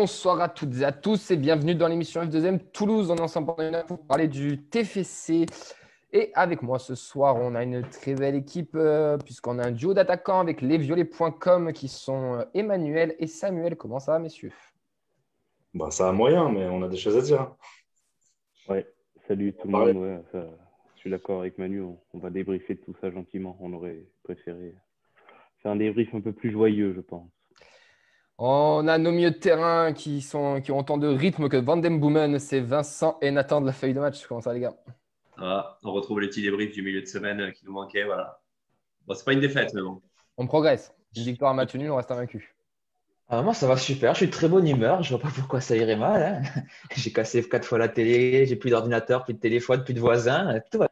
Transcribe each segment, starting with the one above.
Bonsoir à toutes et à tous et bienvenue dans l'émission F2M Toulouse. On est ensemble pendant une heure pour parler du TFC. Et avec moi ce soir, on a une très belle équipe puisqu'on a un duo d'attaquants avec lesviolets.com qui sont Emmanuel et Samuel. Comment ça va, messieurs? Bah, ça a moyen, mais on a des choses à dire. Ouais, salut tout le Parler. monde. Ouais, je suis d'accord avec Manu. On va débriefer de tout ça gentiment. On aurait préféré faire un débrief un peu plus joyeux, je pense. On a nos milieux de terrain qui ont autant de rythme que Van Den Boomen. C'est Vincent et Nathan de la feuille de match. Comment ça, les gars? On retrouve les petits débriefs du milieu de semaine qui nous manquaient. Voilà. Bon, c'est pas une défaite, mais bon. On progresse. Une victoire à match nul, on reste invaincu. Moi, ça va super. Je suis de très bonne humeur. Je vois pas pourquoi ça irait mal, hein. J'ai cassé 4 fois la télé. J'ai plus d'ordinateur, plus de téléphone, plus de voisins. Tout va.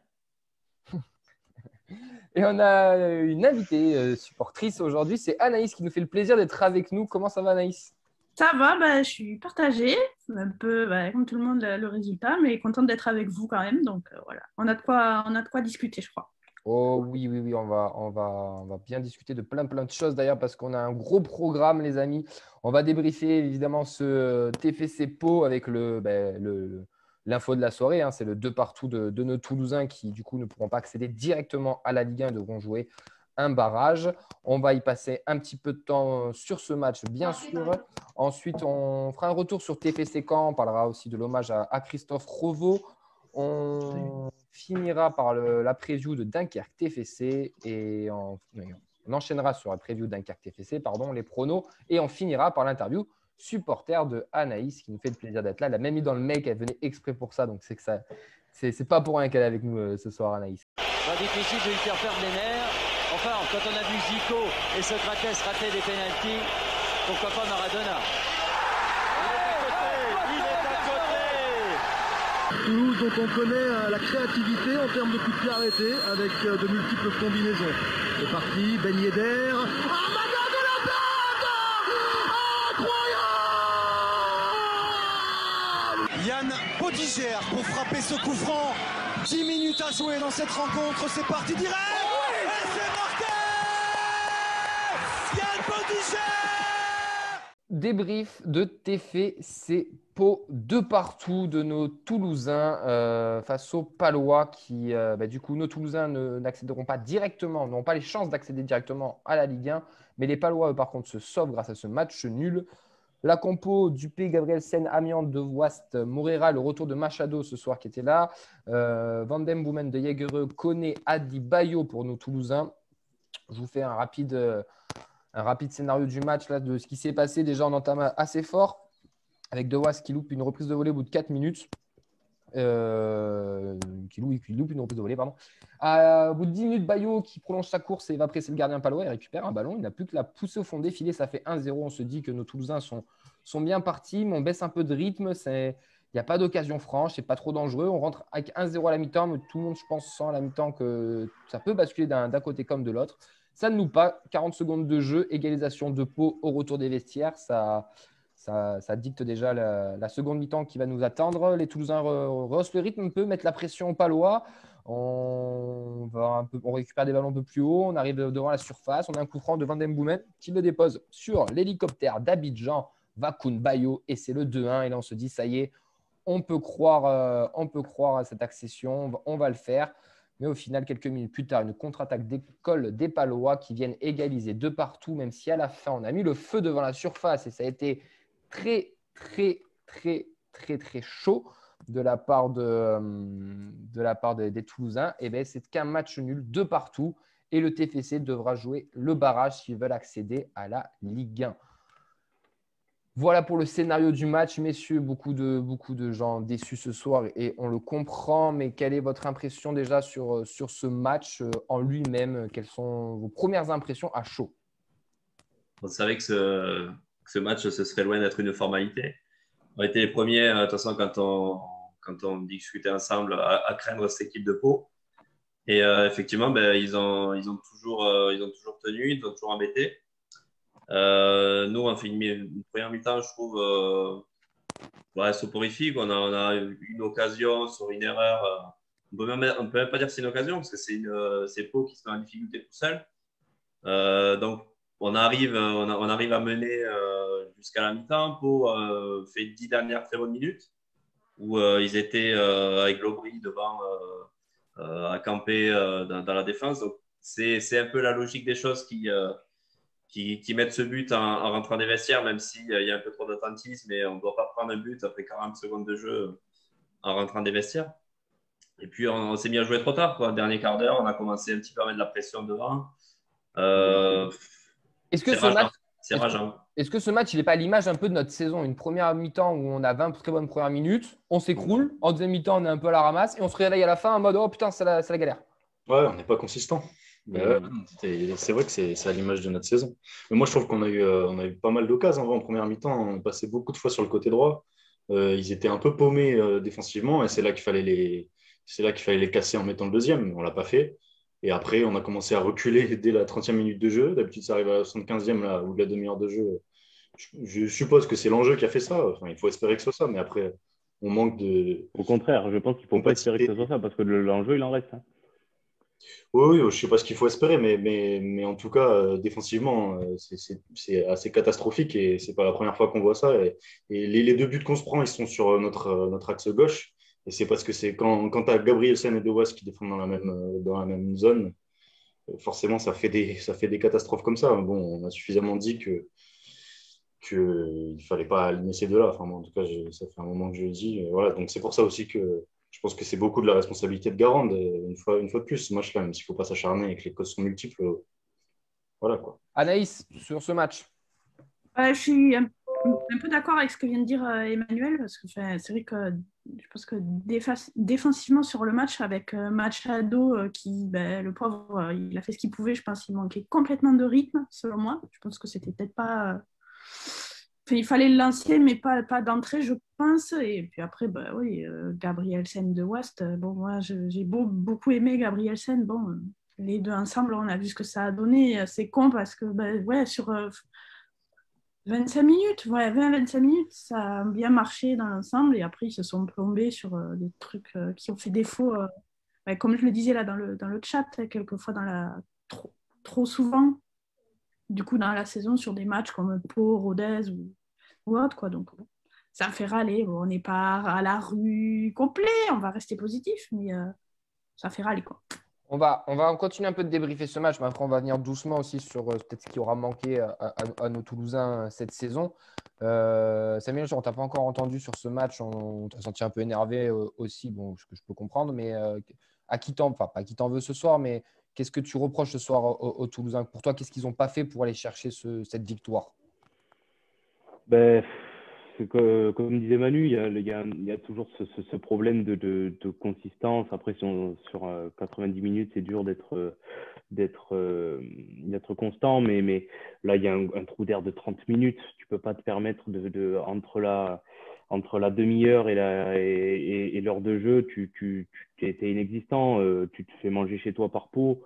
Et on a une invitée supportrice aujourd'hui. C'est Anaïs qui nous fait le plaisir d'être avec nous. Comment ça va, Anaïs? Ça va, je suis partagée, un peu comme tout le monde le résultat, mais contente d'être avec vous quand même. Donc voilà, on a de quoi discuter, je crois. Oh oui, on va bien discuter de plein de choses d'ailleurs parce qu'on a un gros programme, les amis. On va débriefer évidemment ce TFC Pau avec l'info de la soirée, hein. C'est le 2 partout de nos Toulousains qui du coup ne pourront pas accéder directement à la Ligue 1 et devront jouer un barrage. On va y passer un petit peu de temps sur ce match, bien sûr. Ensuite, on fera un retour sur TFC Caen. On parlera aussi de l'hommage à Christophe Roveau. On finira par la preview de Dunkerque TFC et on enchaînera sur la preview de Dunkerque TFC, les pronos, et on finira par l'interview supporter de Anaïs qui nous fait le plaisir d'être là. Elle a même mis dans le mail qu'elle venait exprès pour ça, donc c'est que ça, c'est pas pour rien qu'elle est avec nous ce soir, Anaïs. Pas difficile de lui faire perdre les nerfs. Enfin, quand on a vu Zico et Socrates rater des pénaltys, pourquoi pas Maradona? Toulouse, dont on connaît la créativité en termes de coups de pied arrêtés avec de multiples combinaisons. C'est parti, Ben Yedder. Ah, Maga de la tête! Incroyable! Yann Podigère pour frapper ce coup franc. 10 minutes à jouer dans cette rencontre, c'est parti direct! Et c'est marqué! Yann Podigère! Débrief de TFC Pau 2 partout de nos Toulousains face aux Palois qui, du coup, nos Toulousains n'accéderont pas directement, n'auront pas les chances d'accéder directement à la Ligue 1. Mais les Palois, eux, par contre, se sauvent grâce à ce match nul. La compo Dupé, Gabrielsen, Amiande, De Voist, Morera, le retour de Machado ce soir qui était là. Van Den Boomen, De Jagereux, Koné, Adi, Bayo pour nos Toulousains. Je vous fais un rapide scénario du match là, de ce qui s'est passé. Déjà, on entame assez fort avec De Voist qui loupe une reprise de volée au bout de 4 minutes. Qui loupe une reprise de volée, pardon. Au bout de 10 minutes, Bayo qui prolonge sa course et va presser le gardien palois. Il récupère un ballon. Il n'a plus que la pousser au fond des filets. Ça fait 1-0. On se dit que nos Toulousains sont bien partis, mais on baisse un peu de rythme. Il n'y a pas d'occasion franche. C'est pas trop dangereux. On rentre avec 1-0 à la mi-temps, mais tout le monde, je pense, sent à la mi-temps que ça peut basculer d'un côté comme de l'autre. Ça ne loupe pas. 40 secondes de jeu. Égalisation de Pau au retour des vestiaires. Ça dicte déjà la seconde mi-temps qui va nous attendre. Les Toulousains rehaussent le rythme un peu, mettent la pression aux Palois. On récupère des ballons un peu plus haut. On arrive devant la surface. On a un coup franc de Van Den Boomen qui le dépose sur l'hélicoptère d'Abidjan, Vakoun Bayo. Et c'est le 2-1. Et là, on se dit, ça y est, on peut croire à cette accession. On va le faire. Mais au final, quelques minutes plus tard, une contre-attaque d'école des Palois qui viennent égaliser 2 partout, même si à la fin, on a mis le feu devant la surface et ça a été très chaud de la part des Toulousains. Et bien, c'est qu'un match nul 2 partout et le TFC devra jouer le barrage s'ils veulent accéder à la Ligue 1. Voilà pour le scénario du match, messieurs. Beaucoup de gens déçus ce soir et on le comprend. Mais quelle est votre impression déjà sur ce match en lui-même? Quelles sont vos premières impressions à chaud? On savait que ce match, ce serait loin d'être une formalité. On était les premiers, de toute façon, quand on discutait ensemble, à craindre cette équipe de Pau. Et effectivement, ils ont toujours tenu, ils ont toujours embêté. Nous, on fait une première mi-temps, je trouve, soporifique. On a une occasion sur une erreur. On peut même pas dire que c'est une occasion, parce que c'est Pau qui se met en difficulté tout seul. Donc, on arrive à mener jusqu'à la mi-temps. Pau fait 10 dernières très bonnes minutes où ils étaient avec Lobry devant à camper dans la défense. Donc, c'est un peu la logique des choses qui mettent ce but en rentrant des vestiaires, même s'il y a un peu trop d'attentisme et on ne doit pas prendre un but après 40 secondes de jeu en rentrant des vestiaires. Et puis, on s'est mis à jouer trop tard, quoi. Dernier quart d'heure, on a commencé un petit peu à mettre de la pression devant. Est-ce que C'est ce match, c'est rageant. est-ce que ce match, il n'est pas à l'image un peu de notre saison? Une première mi-temps où on a 20 très bonnes premières minutes, on s'écroule. En deuxième mi-temps, on est un peu à la ramasse et on se réveille à la fin en mode « Oh putain, c'est la galère ». Ouais, on n'est pas consistant. Mais c'est vrai que c'est à l'image de notre saison. Mais moi, je trouve qu'on a eu pas mal d'occasions en première mi-temps. On passait beaucoup de fois sur le côté droit. Ils étaient un peu paumés défensivement et c'est là qu'il fallait les casser en mettant le deuxième. On ne l'a pas fait. Et après, on a commencé à reculer dès la 30e minute de jeu. D'habitude, ça arrive à la 75e là, ou de la demi-heure de jeu. Je suppose que c'est l'enjeu qui a fait ça. Enfin, il faut espérer que ce soit ça. Mais après, on manque de… Au contraire, je pense qu'il ne faut pas espérer que ce soit ça parce que l'enjeu, il en reste. Hein. Oui, je ne sais pas ce qu'il faut espérer, mais en tout cas, défensivement, c'est assez catastrophique et ce n'est pas la première fois qu'on voit ça. Et les deux buts qu'on se prend, ils sont sur notre axe gauche. Et c'est parce que c'est quand tu as Gabrielsen et De Waas qui défendent dans la même zone, forcément, ça fait des catastrophes comme ça. Bon, on a suffisamment dit qu'il ne fallait pas aligner ces deux-là. Enfin, moi, en tout cas, ça fait un moment que je le dis. Et voilà, donc c'est pour ça aussi que je pense que c'est beaucoup de la responsabilité de Garand, une fois de plus, ce match-là, même s'il ne faut pas s'acharner et que les causes sont multiples. Voilà, quoi. Anaïs, sur ce match. Je suis un peu d'accord avec ce que vient de dire Emmanuel, parce que c'est vrai que je pense que défensivement sur le match, avec Machado, le pauvre, il a fait ce qu'il pouvait, je pense qu'il manquait complètement de rythme, selon moi. Je pense que c'était peut-être pas… il fallait le lancer, mais pas d'entrée, je pense. Et puis après, Gabrielsen de West. Moi, j'ai beaucoup aimé Gabrielsen. Les deux ensemble, on a vu ce que ça a donné. C'est con parce que, sur 25 minutes, 20-25 minutes, ça a bien marché dans l'ensemble. Et après, ils se sont plombés sur des trucs qui ont fait défaut. Comme je le disais là dans le chat, quelquefois trop souvent. Du coup, dans la saison, sur des matchs comme Pau, Rodez ou autre, quoi. Donc, ça fait râler. On n'est pas à la rue complet, on va rester positif, mais ça fait râler, quoi. On va continuer un peu de débriefer ce match, mais après, on va venir doucement aussi sur peut-être ce qui aura manqué à nos Toulousains cette saison. Samuel, on ne t'a pas encore entendu sur ce match. On t'a senti un peu énervé aussi, ce que je peux comprendre, mais pas à qui t'en veux ce soir, mais qu'est-ce que tu reproches ce soir aux Toulousains? Pour toi, qu'est-ce qu'ils n'ont pas fait pour aller chercher cette victoire? Comme disait Manu, il y a toujours ce problème de consistance. Après, sur 90 minutes, c'est dur d'être constant, mais là, il y a un trou d'air de 30 minutes. Tu ne peux pas te permettre entre la demi-heure et l'heure de jeu, tu étais inexistant. Tu te fais manger chez toi par Pau.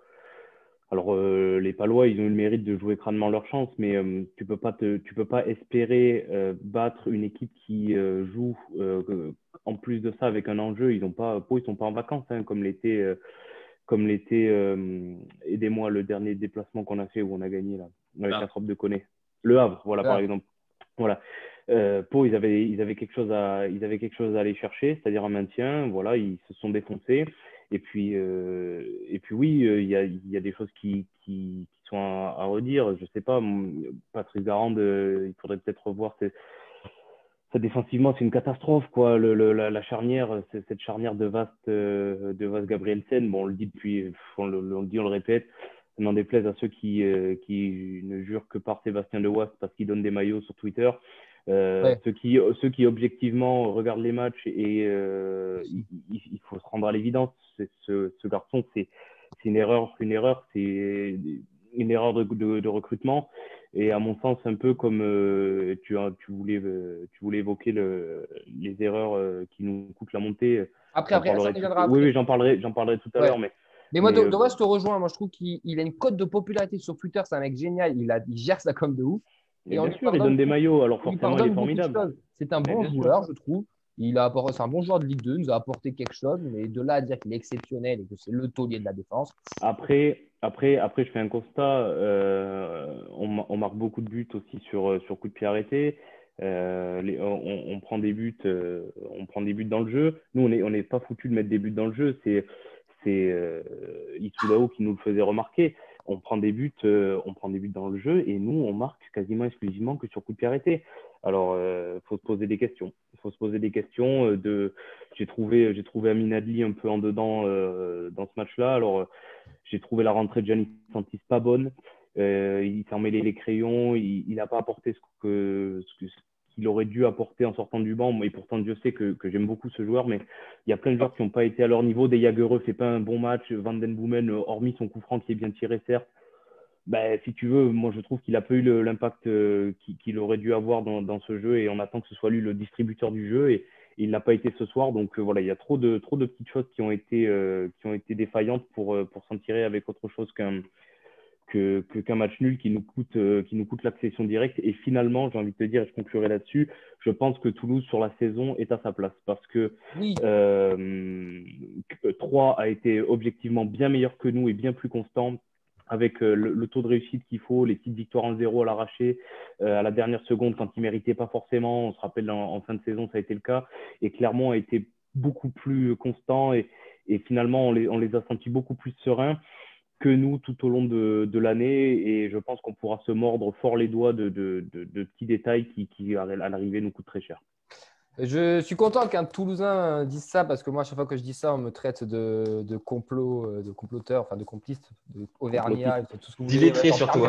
Alors, les Palois, ils ont eu le mérite de jouer crânement leur chance, mais tu peux pas espérer battre une équipe qui joue en plus de ça avec un enjeu. Pau, ils sont pas en vacances, hein, comme l'était, aidez-moi, le dernier déplacement qu'on a fait où on a gagné là, avec la frappe de Koné. Le Havre, voilà, par exemple. Voilà. Pau, ils avaient quelque chose à aller chercher, c'est-à-dire un maintien. Voilà, ils se sont défoncés. Et puis oui, il y a des choses qui sont à redire. Je sais pas, Patrice Garand, il faudrait peut-être revoir ça défensivement, c'est une catastrophe, quoi. La charnière, cette charnière de Vaast Gabrielsen. On le dit on le dit, on le répète. N'en déplaise à ceux qui ne jurent que par Sébastien de Waas parce qu'il donne des maillots sur Twitter. Ceux qui objectivement regardent les matchs et il faut se rendre à l'évidence, ce garçon, c'est une erreur, c'est une erreur de recrutement. Et à mon sens, un peu comme tu voulais évoquer les erreurs qui nous coûtent la montée. Après, ça viendra après. Oui, j'en parlerai tout à l'heure. Mais moi, de Waas, je te rejoins. Moi, je trouve qu'il a une cote de popularité sur Twitter. C'est un mec génial. Il gère ça comme de ouf. Et bien sûr, il donne des maillots, alors forcément, il est formidable. C'est un bon joueur, je trouve. C'est un bon joueur de Ligue 2, il nous a apporté quelque chose, mais de là à dire qu'il est exceptionnel et que c'est le taulier de la défense. Après, je fais un constat. On marque beaucoup de buts aussi sur coup de pied arrêté. On prend des buts, dans le jeu. Nous, on n'est pas foutu de mettre des buts dans le jeu. C'est Isulao qui nous le faisait remarquer. On prend des buts dans le jeu et nous, on marque quasiment exclusivement que sur coup de pied arrêté. Alors, faut se poser des questions. J'ai trouvé Amin Adli un peu en dedans dans ce match-là. Alors, j'ai trouvé la rentrée de Giannis Santis pas bonne. Il s'est emmêlé les crayons. Il n'a pas apporté ce qu'il aurait dû apporter en sortant du banc. Et pourtant, Dieu sait que j'aime beaucoup ce joueur. Mais il y a plein de joueurs qui n'ont pas été à leur niveau. Des Jagereux fait pas un bon match. Van Den Boomen, hormis son coup franc qui est bien tiré, certes. Si tu veux, moi je trouve qu'il n'a pas eu l'impact qu'il aurait dû avoir dans ce jeu et on attend que ce soit lui le distributeur du jeu et il n'a pas été ce soir. Donc voilà, il y a trop de petites choses qui ont été défaillantes pour s'en tirer avec autre chose qu'un match nul qui nous coûte l'accession directe. Et finalement, j'ai envie de te dire, et je conclurai là-dessus, je pense que Toulouse sur la saison est à sa place parce que Oui. 3 a été objectivement bien meilleur que nous et bien plus constant, avec le taux de réussite qu'il faut, les petites victoires 1-0 à l'arraché, à la dernière seconde quand ils ne méritaient pas forcément. On se rappelle en fin de saison, ça a été le cas. Et Clermont a été beaucoup plus constant et finalement, on les a sentis beaucoup plus sereins que nous tout au long de l'année. Et je pense qu'on pourra se mordre fort les doigts de petits détails qui à l'arrivée, nous coûtent très cher. Je suis content qu'un Toulousain dise ça parce que moi, à chaque fois que je dis ça, on me traite de comploteur, enfin de complice, d'auvergnat, tout ce que vous voulez. D'illettré surtout.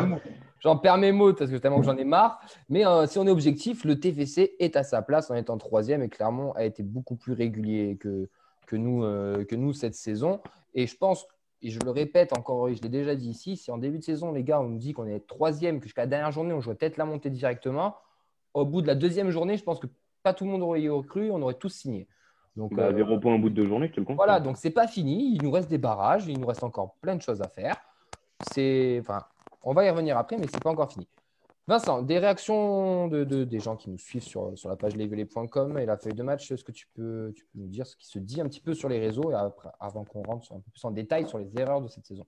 J'en perds mes mots parce que tellement que j'en ai marre. Mais si on est objectif, le TFC est à sa place en étant troisième et Clermont a été beaucoup plus régulier que nous cette saison. Et je pense, et je le répète encore, je l'ai déjà dit ici, si en début de saison, les gars, on nous dit qu'on est troisième, que jusqu'à la dernière journée, on jouait peut-être la montée directement, au bout de la deuxième journée, je pense que pas tout le monde aurait cru, on aurait tous signé. Donc, 0 points au bout de 2 journées, je te le confirme. Voilà, donc c'est pas fini. Il nous reste des barrages, il nous reste encore plein de choses à faire. On va y revenir après, mais c'est pas encore fini. Vincent, des réactions des gens qui nous suivent sur la page lesviolets.com et la feuille de match, est-ce que tu peux nous dire ce qui se dit un petit peu sur les réseaux et après, avant qu'on rentre un peu plus en détail sur les erreurs de cette saison?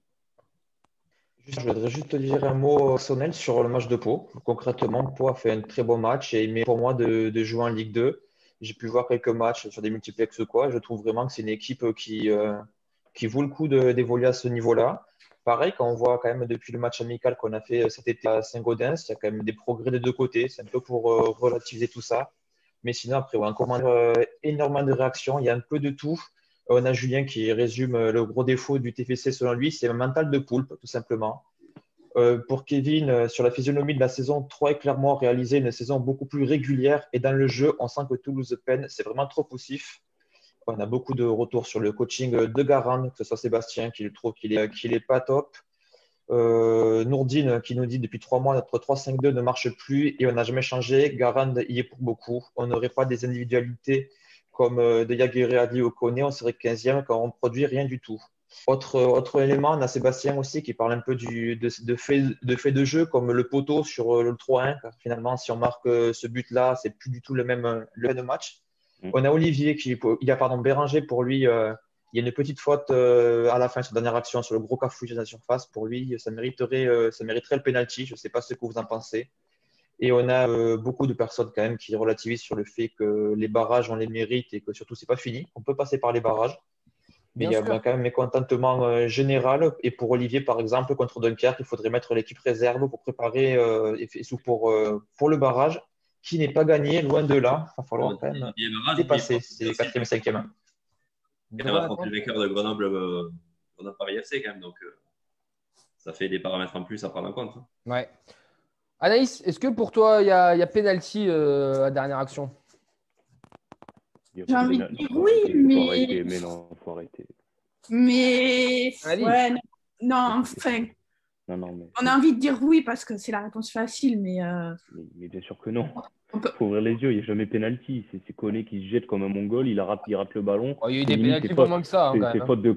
Je voudrais juste te dire un mot personnel sur le match de Pau. Concrètement, Pau a fait un très bon match et il mérite pour moi de jouer en Ligue 2. J'ai pu voir quelques matchs sur des multiplex ou quoi. Je trouve vraiment que c'est une équipe qui vaut le coup d'évoluer à ce niveau-là. Pareil, quand on voit quand même depuis le match amical qu'on a fait cet été à Saint-Gaudens, il y a quand même des progrès des deux côtés. C'est un peu pour relativiser tout ça. Mais sinon, après, un commentaire, énormément de réactions. Il y a un peu de tout. On a Julien qui résume le gros défaut du TFC selon lui, c'est un mental de poulpe, tout simplement. Pour Kevin, sur la physionomie de la saison, 3 est clairement réalisé une saison beaucoup plus régulière et dans le jeu, on sent que Toulouse peine, c'est vraiment trop poussif. On a beaucoup de retours sur le coaching de Garand, que ce soit Sébastien qui trouve qu'il est pas top. Nourdine qui nous dit depuis 3 mois notre 3-5-2 ne marche plus et on n'a jamais changé. Garand y est pour beaucoup. On n'aurait pas des individualités comme de Yaguerre, Adli ou Koné, on serait 15e quand on ne produit rien du tout. Autre élément, on a Sébastien aussi qui parle un peu de fait de jeu, comme le poteau sur le 3-1, car finalement, si on marque ce but-là, c'est plus du tout le même match. On a Olivier Béranger, pour lui, il y a une petite faute à la fin sur la dernière action, sur le gros cafouillage de la surface. Pour lui, ça mériterait le penalty. Je ne sais pas ce que vous en pensez. Et on a beaucoup de personnes quand même qui relativisent sur le fait que les barrages, on les mérite et que surtout, ce n'est pas fini. On peut passer par les barrages. Mais il y a quand même un mécontentement général. Et pour Olivier, par exemple, contre Dunkerque, il faudrait mettre l'équipe réserve pour préparer pour le barrage, qui n'est pas gagné, loin de là. Il va falloir quand même dépasser ces 4e et 5e. Et on va affronter le vainqueur de Grenoble Paris FC quand même. Donc, ça fait des paramètres en plus à prendre en compte. Ouais. Anaïs, est-ce que pour toi, il y a penalty à la dernière action? J'ai envie de dire oui, mais… Mais non, il faut arrêter. Mais… Allez. Ouais, non, enfin… Non, mais… On a envie de dire oui parce que c'est la réponse facile, mais… Mais bien sûr que non. Il faut ouvrir les yeux, il n'y a jamais pénalty. C'est Koné qui se jette comme un mongol, il rate le ballon. Oh, il y a eu des pénaltys pour moins que ça. C'est faute de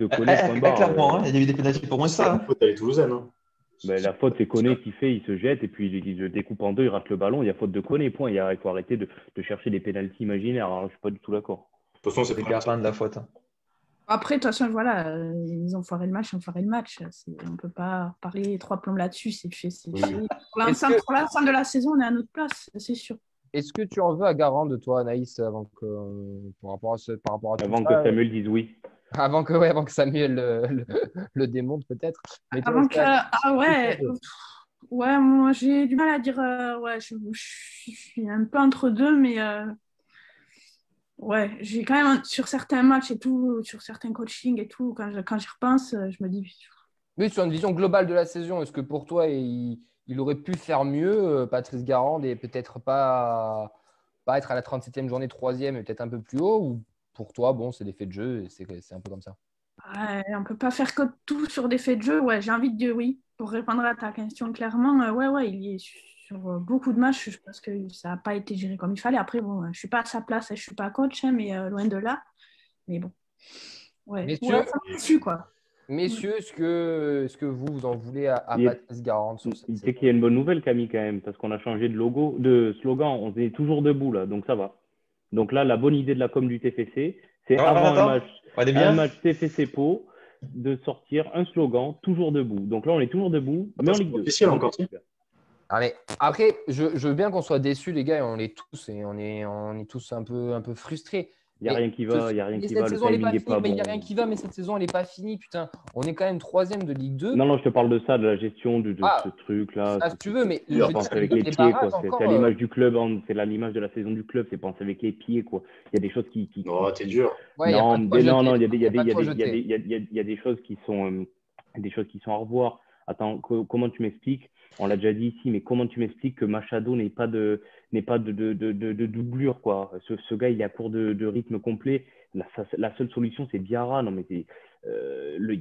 Koné, point barre. Clairement, il y a eu des pénaltys pour moins que ça. Faute à les Toulousaine. Ben, la faute, c'est Koné qui fait, il se jette et puis il se découpe en deux, il rate le ballon. Il y a faute de Koné, point. Il faut arrêter de chercher des pénaltys imaginaires. Alors, je ne suis pas du tout d'accord. De toute façon, c'est C'est pas de la faute. Après, de toute façon, voilà, ils ont foiré le match, On ne peut pas parler trois plombs là-dessus. C'est fait. Oui. Pour l'ensemble de la saison, on est à notre place, c'est sûr. Est-ce que tu en veux à Garand de toi, Anaïs, avant que, par rapport à tout Avant ça, que Samuel dise oui. avant que Samuel le démonte peut-être. Mais toi, Avant est-ce que... ouais. Ouais, moi, j'ai du mal à dire... ouais, je suis un peu entre deux, mais... ouais, j'ai quand même, sur certains matchs et tout, sur certains coachings et tout, quand j'y repense, je me dis... Oui, sur une vision globale de la saison, est-ce que pour toi, il aurait pu faire mieux, Patrice Garand, et peut-être pas être à la 37e journée, 3e, mais peut-être un peu plus haut? Ou pour toi, bon, c'est des faits de jeu et c'est un peu comme ça? Ouais, on ne peut pas faire que tout sur des faits de jeu. Ouais, j'ai envie de dire oui. Pour répondre à ta question clairement, ouais, il y est sur beaucoup de matchs. Je pense que ça n'a pas été géré comme il fallait. Après, bon, je ne suis pas à sa place, je ne suis pas coach, mais loin de là. Mais bon, ouais, Messieurs, ça m'a déçu, quoi. Messieurs, est-ce que vous en voulez à Patrice Garand sur cette Tu sais saison? qu'il y a une bonne nouvelle, Camille, quand même, parce qu'on a changé de slogan. On est toujours debout, là, donc ça va. Donc là, la bonne idée de la com du TFC, c'est avant un match TFC Pau, de sortir un slogan, toujours debout. Donc là, on est toujours debout, mais en Ligue 2. Officiel encore, si. Ah, mais après, je veux bien qu'on soit déçus, les gars, et on l'est tous, et on est tous un peu frustrés. Il n'y a rien qui va, Cette saison, le elle n'est pas timing n'est finie. pas Mais il n'y a bon. rien qui va, mais cette saison, elle n'est pas finie, putain. On est quand même 3e de Ligue 2. Non, je te parle de ça, de la gestion de ce truc-là. Ça, si tu veux, mais C'est penser avec les pieds, quoi. C'est à l'image du club, c'est à l'image de la saison du club, c'est penser avec les pieds, quoi. Il y a des choses qui... Non, t'es dur. Ouais, il y a des choses qui sont à revoir. Attends, comment tu m'expliques? On l'a déjà dit ici, mais comment tu m'expliques que Machado n'est pas de doublure, quoi? Ce gars, il est à court de rythme complet. La seule solution, c'est Diarra. Non, mais il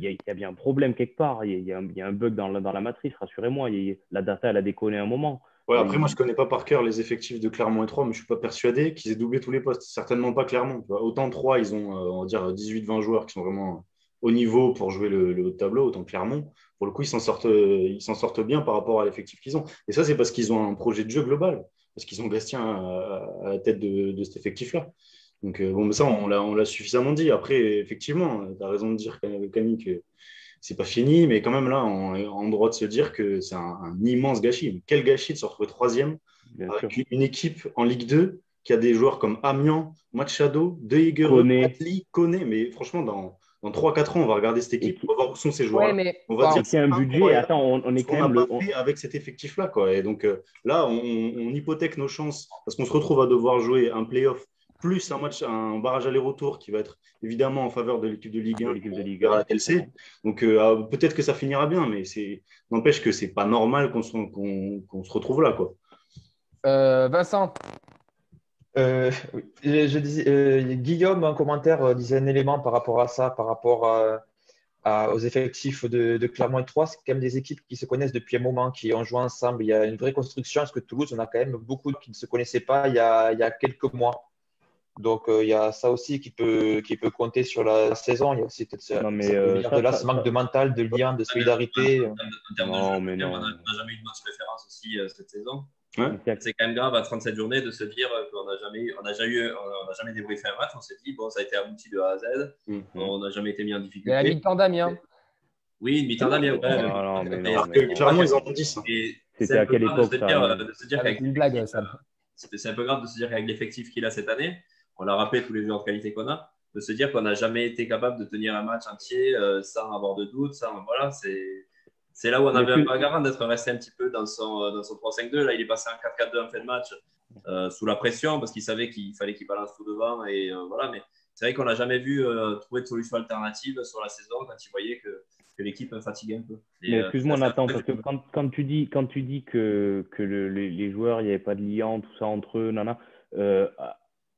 y a bien un problème quelque part. Il y a un bug dans la matrice, rassurez-moi. La data, elle a déconné un moment. Ouais, après, moi, je ne connais pas par cœur les effectifs de Clermont et Troyes, mais je ne suis pas persuadé qu'ils aient doublé tous les postes. Certainement pas Clermont. Tu vois. Autant Troyes, ils ont, on va dire, 18-20 joueurs qui sont vraiment au niveau pour jouer le haut de tableau. Autant Clermont, pour le coup, ils s'en sortent bien par rapport à l'effectif qu'ils ont. Et ça, c'est parce qu'ils ont un projet de jeu global, parce qu'ils ont Gastien à la tête de cet effectif-là. Donc, bon, mais ça, on l'a suffisamment dit. Après, effectivement, tu as raison de dire, Camille, que c'est pas fini, mais quand même, là, on est en droit de se dire que c'est un immense gâchis. Quel gâchis de se retrouver 3e avec une équipe en Ligue 2 qui a des joueurs comme Amiens, Machado, De Higuereux, Atli, Koné. Mais franchement, dans 3-4 ans, on va regarder cette équipe, on va voir où sont ces joueurs. Ouais, on va dire qu'il y a un budget. Attends, on est quand même. Fait avec cet effectif-là, quoi. Et donc là, on hypothèque nos chances parce qu'on se retrouve à devoir jouer un play-off plus un barrage aller-retour qui va être évidemment en faveur de l'équipe de Ligue 1 vers la TLC. Donc peut-être que ça finira bien, mais n'empêche que c'est pas normal qu'on se retrouve là, quoi. Vincent. Je disais, Guillaume, en commentaire, disait un élément par rapport à ça, par rapport aux effectifs de Clermont et Troyes. C'est quand même des équipes qui se connaissent depuis un moment, qui ont joué ensemble. Il y a une vraie construction, parce que Toulouse, on a quand même beaucoup qui ne se connaissaient pas il y a quelques mois. Donc, il y a ça aussi qui peut compter sur la saison. Il y a aussi peut-être ce manque de mental, de lien, de solidarité. On n'a jamais eu de match référence aussi cette saison. Ouais. C'est quand même grave à 37 journées de se dire qu'on n'a jamais débriefé un match. On s'est dit, bon, ça a été abouti de A à Z. On n'a jamais été mis en difficulté. Et la mi-temps d'Amiens. Oui, une mi-temps d'Amiens. Clairement, ils en ont 10. C'était à quelle époque c'est une blague, ça. C'est un peu grave de se dire qu'avec l'effectif qu'il a cette année, on l'a rappelé, tous les joueurs de qualité qu'on a, de se dire qu'on n'a jamais été capable de tenir un match entier sans avoir de doute. Voilà, c'est là où on avait un peu à Garand d'être resté un petit peu dans son 3-5-2. Là, il est passé en 4-4-2 en fin de match sous la pression parce qu'il savait qu'il fallait qu'il balance tout devant. Et voilà, mais c'est vrai qu'on n'a jamais vu trouver de solution alternative sur la saison quand il voyait que l'équipe fatiguait un peu. Mais excuse-moi, Nathan, parce que quand tu dis que les joueurs, il n'y avait pas de lien, tout ça entre eux,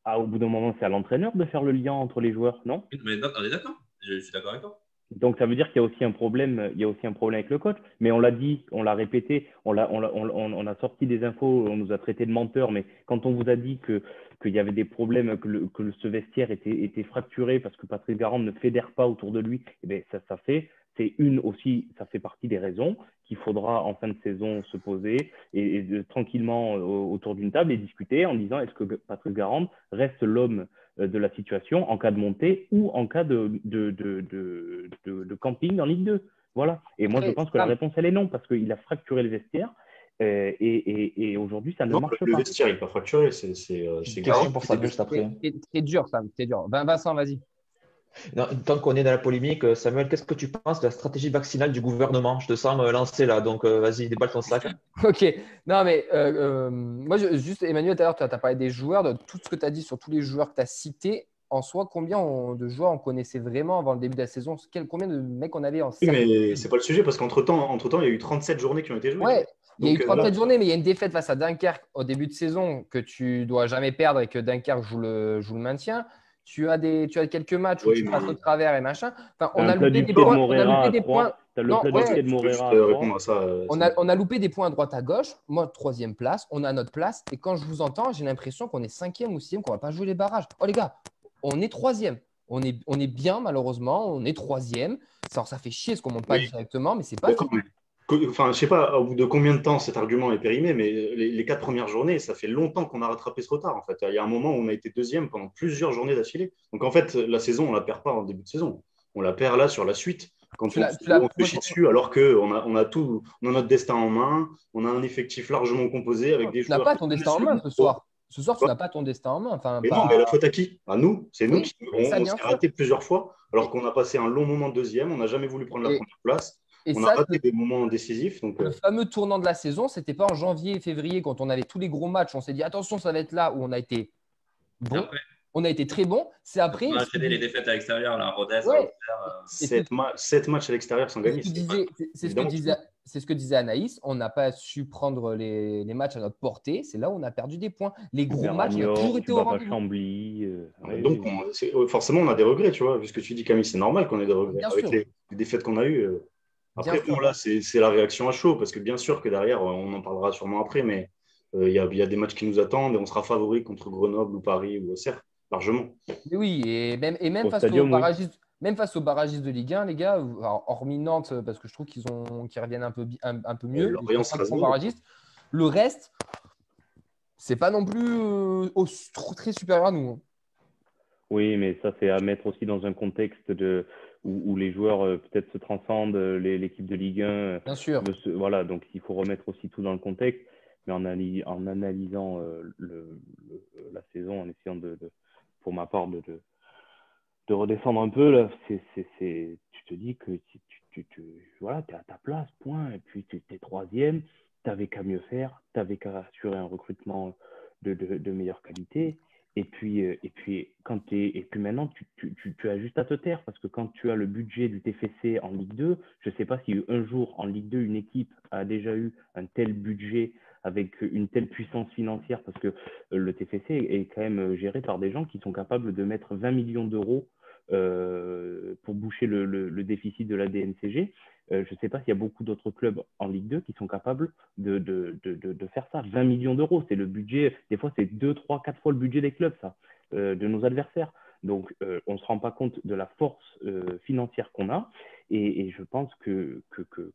au bout d'un moment, c'est à l'entraîneur de faire le lien entre les joueurs, non? Mais on est d'accord. Je suis d'accord avec toi. Donc, ça veut dire qu'il y a aussi un problème, avec le coach. Mais on l'a dit, on l'a répété, on a sorti des infos, on nous a traités de menteurs. Mais quand on vous a dit qu'il y avait des problèmes, que ce vestiaire était fracturé parce que Patrice Garand ne fédère pas autour de lui, eh bien, ça ça fait partie des raisons qu'il faudra en fin de saison se poser et tranquillement autour d'une table et discuter en disant est-ce que Patrice Garande reste l'homme de la situation en cas de montée ou en cas de camping en Ligue 2. Voilà. Et moi, je pense que la réponse, elle est non, parce qu'il a fracturé le vestiaire et aujourd'hui, ça ne marche pas. Le vestiaire, il n'est pas fracturé. C'est question pour Samuel juste après. C'est dur, Sam, c'est dur. Vincent, vas-y. Non, tant qu'on est dans la polémique, Samuel, qu'est-ce que tu penses de la stratégie vaccinale du gouvernement? Je te sens lancé là, donc vas-y, déballe ton sac. Ok, non mais moi, juste Emmanuel, tout à l'heure, tu as parlé des joueurs, de tout ce que tu as dit sur tous les joueurs que tu as cités. En soi, combien de joueurs on connaissait vraiment avant le début de la saison? Combien de mecs on avait en Oui, mais c'est pas le sujet parce qu'entre-temps, il y a eu 37 journées qui ont été jouées. Ouais, il y a eu 37 journées, mais il y a une défaite face à Dunkerque au début de saison que tu dois jamais perdre et que Dunkerque joue le maintien. Tu as quelques matchs où tu passes au travers et machin. Enfin, on a loupé des points. On a loupé des points. On a loupé des points à droite à gauche. Moi, 3e place. On a notre place. Et quand je vous entends, j'ai l'impression qu'on est 5e ou 6e, qu'on ne va pas jouer les barrages. Oh les gars, on est 3e. On est bien, malheureusement. On est 3e. Ça fait chier ce qu'on ne monte pas directement, mais c'est pas. Enfin, je sais pas au bout de combien de temps cet argument est périmé, mais les 4 premières journées, ça fait longtemps qu'on a rattrapé ce retard. En fait, il y a un moment où on a été 2e pendant plusieurs journées d'affilée. Donc en fait, la saison, on la perd pas en début de saison. On la perd là sur la suite. Quand on se chie dessus, alors qu'on a tout, on a notre destin en main, on a un effectif largement composé avec des joueurs. Tu n'as pas ton destin en main ce soir. Ce soir, tu n'as pas ton destin en main. Enfin, non, mais la faute à qui? À nous. C'est nous qui on s'est raté plusieurs fois, alors qu'on a passé un long moment 2e. On n'a jamais voulu prendre la première place. On a raté des moments décisifs. Donc, le fameux tournant de la saison, ce n'était pas en janvier et février quand on avait tous les gros matchs. On s'est dit attention, ça va être là où on a été bon. Après, on a été très bon. C'est après. On a enchaîné les défaites à l'extérieur, la Rodez. 7 matchs à l'extérieur sans gagner. C'est ce que disait Anaïs. On n'a pas su prendre les matchs à notre portée. C'est là où on a perdu des points. Les gros matchs, on a toujours été au rendez-vous. Donc, forcément, on a des regrets, tu vois. Vu ce que tu dis, Camille, c'est normal qu'on ait des regrets. Avec les défaites qu'on a eues. Après, bon, là, c'est la réaction à chaud, parce que bien sûr que derrière, on en parlera sûrement après, mais il y a des matchs qui nous attendent et on sera favori contre Grenoble ou Paris ou Auxerre, largement. Oui, et même face aux barragistes de Ligue 1, les gars, hormis Nantes, parce que je trouve qu'ils reviennent un peu mieux, le reste, c'est pas non plus très supérieur à nous. Oui, mais ça, c'est à mettre aussi dans un contexte où les joueurs peut-être se transcendent, l'équipe de Ligue 1. Bien sûr. Voilà, donc il faut remettre aussi tout dans le contexte, mais en analysant la saison, en essayant pour ma part, de redescendre un peu, là, tu te dis que voilà, tu es à ta place, point, et puis tu es 3e, tu n'avais qu'à mieux faire, tu n'avais qu'à assurer un recrutement de meilleure qualité. Et puis maintenant, tu as juste à te taire parce que quand tu as le budget du TFC en Ligue 2, je ne sais pas si un jour en Ligue 2, une équipe a déjà eu un tel budget avec une telle puissance financière parce que le TFC est quand même géré par des gens qui sont capables de mettre 20 millions d'euros pour boucher le déficit de la DNCG. Je ne sais pas s'il y a beaucoup d'autres clubs en Ligue 2 qui sont capables de faire ça. 20 millions d'euros, c'est le budget. Des fois, c'est 2, 3, 4 fois le budget des clubs, ça, de nos adversaires. Donc, on ne se rend pas compte de la force financière qu'on a. Et je pense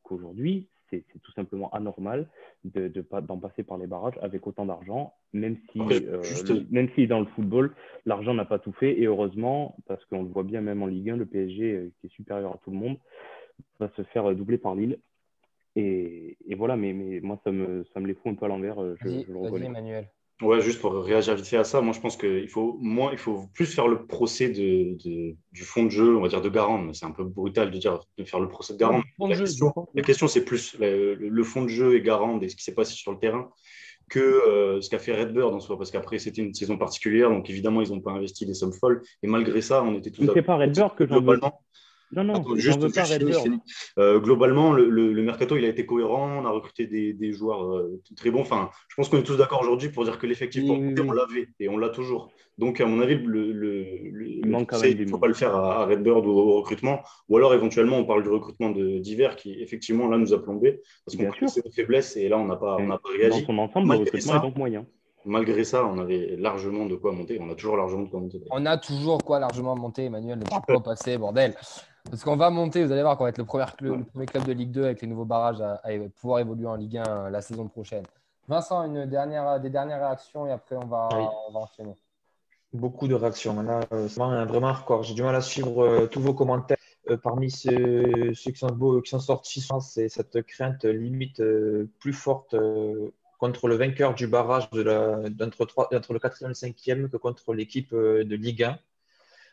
qu'aujourd'hui, c'est tout simplement anormal d'en passer par les barrages avec autant d'argent, même si dans le football, l'argent n'a pas tout fait. Et heureusement, parce qu'on le voit bien même en Ligue 1, le PSG, qui est supérieur à tout le monde, va se faire doubler par Lille. Et voilà, mais moi, ça me les fout un peu à l'envers. Je le reconnais. Emmanuel. Ouais, juste pour réagir vite fait à ça, moi je pense qu'il faut plus faire le procès du fond de jeu, on va dire de Garande, mais c'est un peu brutal de faire le procès de Garande. La question, c'est plus le fond de jeu et Garande et ce qui s'est passé sur le terrain que ce qu'a fait Redbird en soi, parce qu'après c'était une saison particulière, donc évidemment ils n'ont pas investi des sommes folles, et malgré ça, on était tous d'accord. C'est pas Redbird que j'en veux. Non, attends, globalement, le mercato, il a été cohérent. On a recruté des joueurs très bons. Enfin, je pense qu'on est tous d'accord aujourd'hui pour dire que l'effectif, on l'avait et on l'a toujours. Donc, à mon avis, il ne faut pas le faire à Redbird ou au recrutement. Ou alors, éventuellement, on parle du recrutement d'hiver qui, effectivement, là, nous a plombé. Parce qu'on connaissait nos faiblesses et là, on n'a pas réagi. Dans son ensemble, le recrutement est donc moyen. Malgré ça, on avait largement de quoi monter. On a toujours largement de quoi monter. On a toujours quoi largement monter, Emmanuel. Ne pas passer, bordel. Parce qu'on va monter, vous allez voir qu'on va être le premier club de Ligue 2 avec les nouveaux barrages à pouvoir évoluer en Ligue 1 la saison prochaine. Vincent, des dernières réactions et après on va enchaîner. Beaucoup de réactions. Là, c'est vraiment hardcore. J'ai du mal à suivre tous vos commentaires. Parmi ceux qui sont sortis, c'est cette crainte limite plus forte contre le vainqueur du barrage entre le 4e et le 5e que contre l'équipe de Ligue 1.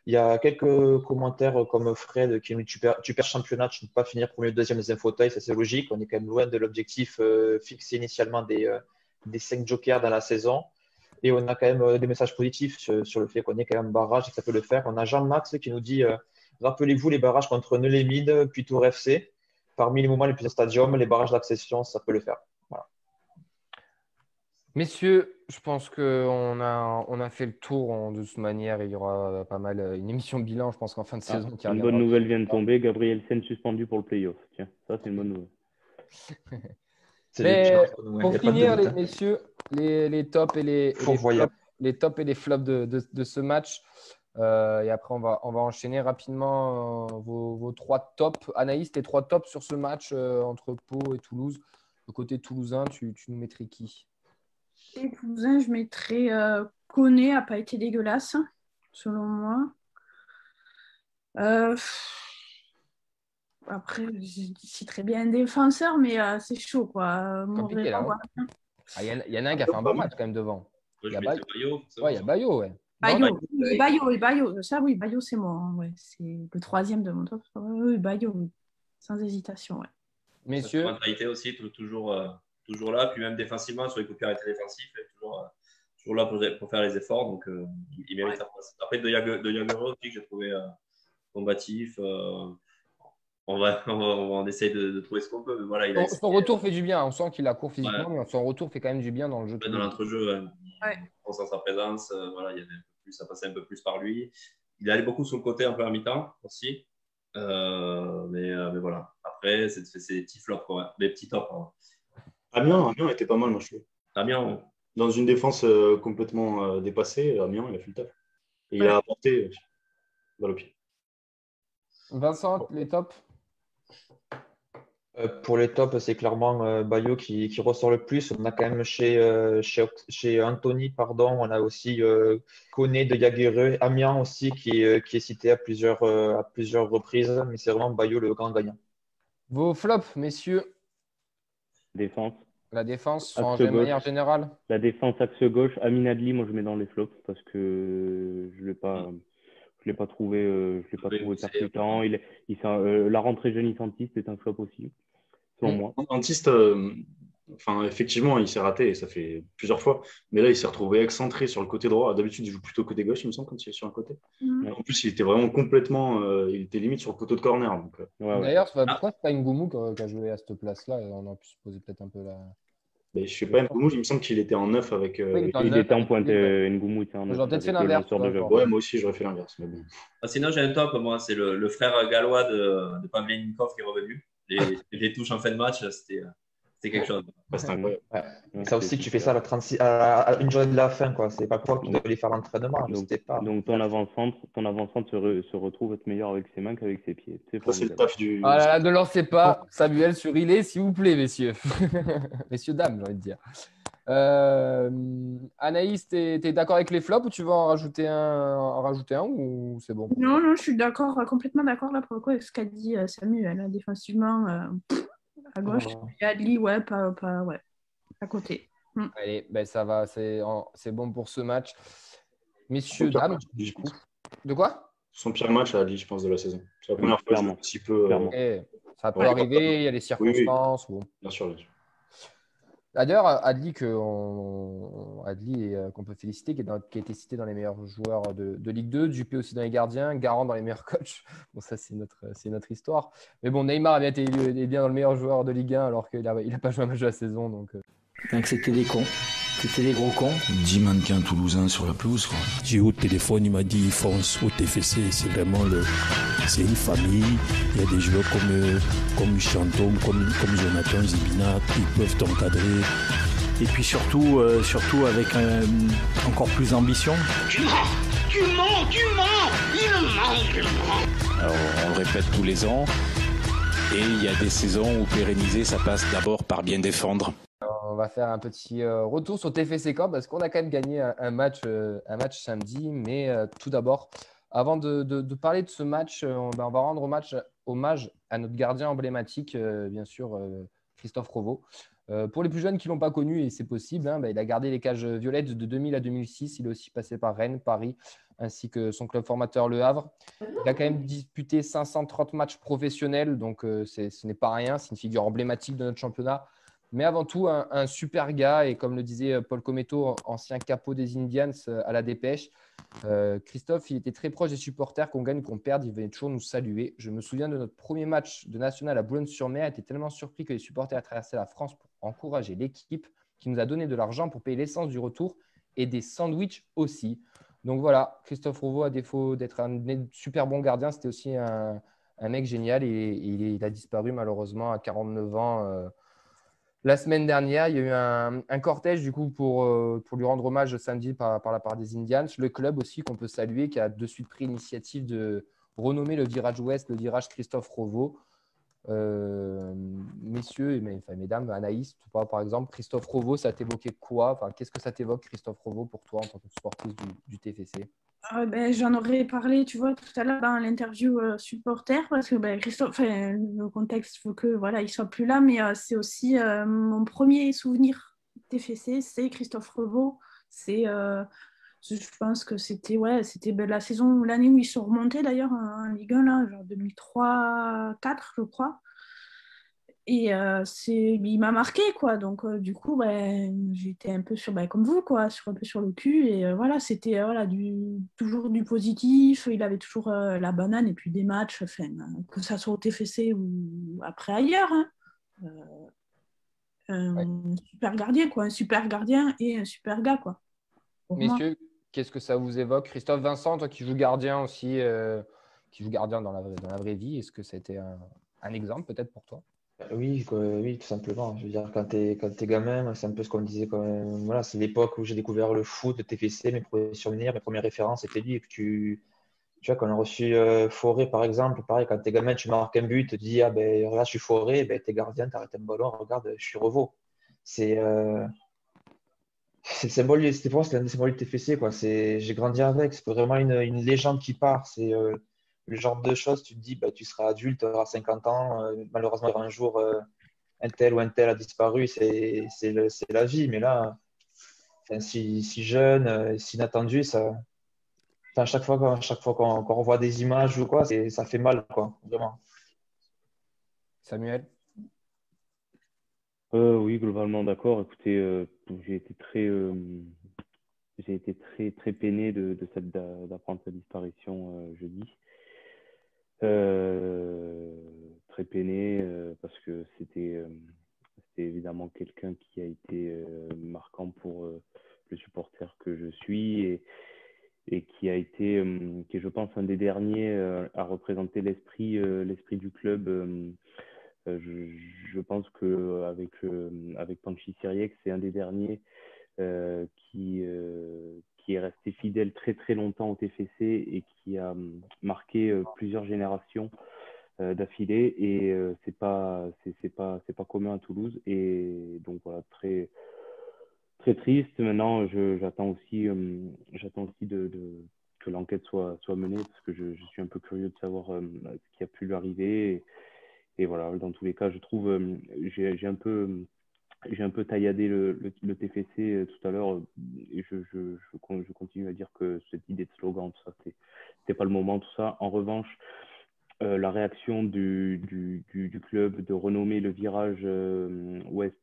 Il y a quelques commentaires comme Fred qui nous dit tu perds championnat, tu ne peux pas finir premier ou deuxième dans un fauteuil, ça c'est logique. On est quand même loin de l'objectif fixé initialement des 5 jokers dans la saison. Et on a quand même des messages positifs sur le fait qu'on est quand même barrage et que ça peut le faire. On a Jean-Max qui nous dit rappelez-vous les barrages contre Neulémide, puis Tours FC. Parmi les moments les plus au stadium, les barrages d'accession, ça peut le faire. Voilà. Messieurs, je pense qu'on a fait le tour de toute manière. Il y aura pas mal une émission bilan, je pense qu'en fin de saison. Une bonne nouvelle vient de tomber. Gabriel Sen suspendu pour le play-off. Tiens, ça c'est une bonne nouvelle. Mais pour finir, messieurs, les tops et les flops de ce match. Et après, on va enchaîner rapidement vos 3 tops. Anaïs, tes 3 tops sur ce match entre Pau et Toulouse. Le côté toulousain, tu nous mettrais qui? Et Toulousain, je mettrais Koné, n'a pas été dégueulasse, selon moi. Après, je citerais bien un défenseur, mais c'est chaud, quoi. Compliqué, là. Il y en a un qui a fait un bon match quand même devant. Il y a Bayo. Ouais, il y a Bayo, ouais. Bayo, ça oui, Bayo c'est moi. Hein, ouais. C'est le 3e de mon top. Oui, Bayo, oui. Sans hésitation, ouais. Messieurs. La mentalité aussi, toujours là. Puis même défensivement, sur les coups de pied arrêtés défensifs, toujours là pour faire les efforts. Donc, il mérite sa place. Après, de Jaguerre aussi, que j'ai trouvé combatif. On va essayer de trouver ce qu'on peut. Mais voilà, son retour fait du bien. On sent qu'il a court physiquement, mais son retour fait quand même du bien dans le jeu. Dans l'entrejeu, on sent sa présence. Il y avait ça passait un peu plus par lui. Il est allé beaucoup sur le côté un peu à mi-temps aussi. Mais voilà. Après, c'est des petits flops, quoi. Des petits tops. Hein. Amiens était pas mal, moi, je trouve. Amiens, ouais. Dans une défense complètement dépassée, Amiens, il a fait le taf. Et il a apporté dans le pied. Vincent, les tops? Pour les tops, c'est clairement Bayo qui ressort le plus. On a quand même chez Anthony, on a aussi Koné de Jaguerre, Amiens aussi qui est cité à plusieurs reprises, mais c'est vraiment Bayo le grand gagnant. Vos flops, messieurs? Défense. La défense, en manière générale? La défense axe gauche, Amin Adli, moi je mets dans les flops parce que je l'ai pas trouvé percutant. La rentrée jeunissantiste est un flop aussi, selon moi. Jeunissantiste, effectivement, il s'est raté et ça fait plusieurs fois. Mais là, il s'est retrouvé excentré sur le côté droit. D'habitude, il joue plutôt côté gauche, il me semble, quand il est sur un côté. En plus, il était vraiment complètement… il était limite sur le poteau de corner. Donc, D'ailleurs, pourquoi c'est pas Ngoumou qui a joué à cette place-là? On a pu se poser peut-être un peu la… Mais je ne sais pas, Ngoumou, il me semble qu'il était en 9 avec… il était en pointe, Ngoumou était en 9. J'aurais peut-être fait l'inverse. Ouais, moi aussi, j'aurais fait l'inverse. Mais bon. Sinon, j'ai un top, moi, c'est le frère gallois de Pavlenikov qui est revenu. Les touches en fin de match, c'était quelque chose. C'était incroyable. Ouais. Ça aussi, tu fais ça à une journée de la fin, quoi. C'est pas quoi qu'il devait faire l'entraînement. Donc ton avant-centre se retrouve être meilleur avec ses mains qu'avec ses pieds. C'est le taf du… Ah là là, ne lancez pas Samuel sur Ilé, s'il vous plaît, messieurs. Messieurs, dames, j'ai envie de dire. Anaïs, tu es d'accord avec les flops ou tu veux en rajouter un ou c'est bon? Non, je suis complètement d'accord là pour le coup avec ce qu'a dit Samuel. Là, défensivement, à gauche, et Adli, à côté. Allez, ça va, c'est bon pour ce match. Messieurs, dames, du coup. De quoi? Son pire match à Adli, je pense, de la saison. C'est la première fois un petit peu… ça peut arriver, il y a des circonstances. Oui. Bon. Bien sûr. D'ailleurs, Adli, qu'on peut féliciter, qui a été cité dans les meilleurs joueurs de Ligue 2, Dupé aussi dans les gardiens, Garand dans les meilleurs coachs. Bon, ça, c'est notre histoire. Mais bon, Neymar a bien été bien dans le meilleur joueur de Ligue 1 alors qu'il n'a pas joué un match de la saison. Donc c'était des cons. C'était des gros cons. 10 mannequins toulousains sur la pelouse, quoi. J'ai eu au téléphone, il m'a dit fonce au TFC, c'est vraiment c'est une famille. Il y a des joueurs comme Chantom, comme Jonathan Zibina, ils peuvent t'encadrer. Et puis surtout avec encore plus d'ambition. Tu mens, il ment. Alors, on le répète tous les ans. Et il y a des saisons où pérenniser, ça passe d'abord par bien défendre. On va faire un petit retour sur TFC Caen parce qu'on a quand même gagné un match samedi. Mais tout d'abord, avant de parler de ce match, on va rendre hommage à notre gardien emblématique, bien sûr, Christophe Revaux. Pour les plus jeunes qui ne l'ont pas connu, et c'est possible, il a gardé les cages violettes de 2000 à 2006. Il est aussi passé par Rennes, Paris, ainsi que son club formateur Le Havre. Il a quand même disputé 530 matchs professionnels, donc ce n'est pas rien. C'est une figure emblématique de notre championnat. Mais avant tout, un super gars. Et comme le disait Paul Cometto, ancien capot des Indians à la Dépêche, Christophe, il était très proche des supporters, qu'on gagne ou qu'on perde. Il venait toujours nous saluer. Je me souviens de notre premier match de national à Boulogne-sur-Mer. Il était tellement surpris que les supporters traversaient la France pour encourager l'équipe, qui nous a donné de l'argent pour payer l'essence du retour et des sandwichs aussi. Donc voilà, Christophe Revaux, à défaut d'être un super bon gardien, c'était aussi un mec génial. Et il a disparu malheureusement à 49 ans. La semaine dernière, il y a eu un cortège du coup pour lui rendre hommage samedi par la part des Indians. Le club aussi qu'on peut saluer, qui a de suite pris l'initiative de renommer le virage ouest le virage Christophe Revaux. Messieurs et mesdames, Anaïs, toi, par exemple, Christophe Revaux, ça t'évoquait quoi? Qu'est-ce que ça t'évoque, Christophe Revaux, pour toi en tant que sportif du TFC? J'en aurais parlé, tu vois, tout à l'heure dans l'interview supporter, parce que Christophe, le contexte faut que voilà, il soit plus là, mais c'est aussi mon premier souvenir TFC, c'est Christophe Revaux. Je pense que c'était la saison, l'année où ils sont remontés d'ailleurs en Ligue 1, là, genre 2003-4, je crois. Et il m'a marqué, quoi. Donc, du coup, j'étais un peu comme vous, quoi, un peu sur le cul. Et voilà, c'était toujours du positif. Il avait toujours la banane et puis des matchs, que ça soit au TFC ou après ailleurs. Hein. Un super gardien, quoi. Un super gardien et un super gars, quoi. Messieurs, qu'est-ce que ça vous évoque? Christophe, Vincent, toi qui joues gardien aussi, qui joue gardien dans la vraie vie, est-ce que c'était un exemple peut-être pour toi? Oui, oui, tout simplement. Je veux dire, quand t'es gamin, c'est un peu ce qu'on disait quand même. Voilà, c'est l'époque où j'ai découvert le foot, le TFC, mes premiers souvenirs, mes premières références, c'était lui. Et que tu vois, quand on a reçu Forêt, par exemple, pareil, quand t'es gamin, tu marques un but, tu te dis, ah ben, regarde, je suis Forêt, ben, t'es gardien, t'arrêtes un ballon, regarde, je suis Revaux. C'est le symbole, c'était pour moi, c'est un des symboles du TFC, quoi. J'ai grandi avec, c'est vraiment une légende qui part. C'est le genre de choses, tu te dis, tu seras adulte, tu auras 50 ans, malheureusement, un jour, un tel ou un tel a disparu, c'est la vie. Mais là, si jeune, si inattendu, à chaque fois qu'on revoit des images ou quoi, ça fait mal, quoi, vraiment. Samuel? Oui, globalement d'accord. Écoutez, j'ai été très peiné d'apprendre sa disparition jeudi. Très peiné parce que c'était évidemment quelqu'un qui a été marquant pour le supporter que je suis et qui a été, qui est, je pense, un des derniers à représenter l'esprit du club. Je pense qu'avec avec Panchi Siriec, c'est un des derniers qui est resté fidèle très très longtemps au TFC et qui a marqué plusieurs générations d'affilée. Et c'est pas commun à Toulouse. Et donc voilà, très très triste. Maintenant, j'attends aussi que l'enquête soit menée parce que je suis un peu curieux de savoir ce qui a pu lui arriver. Et voilà, dans tous les cas, je trouve, j'ai un peu tailladé le TFC tout à l'heure et je continue à dire que cette idée de slogan, tout ça, c'était pas le moment, tout ça. En revanche, la réaction du club de renommer le virage ouest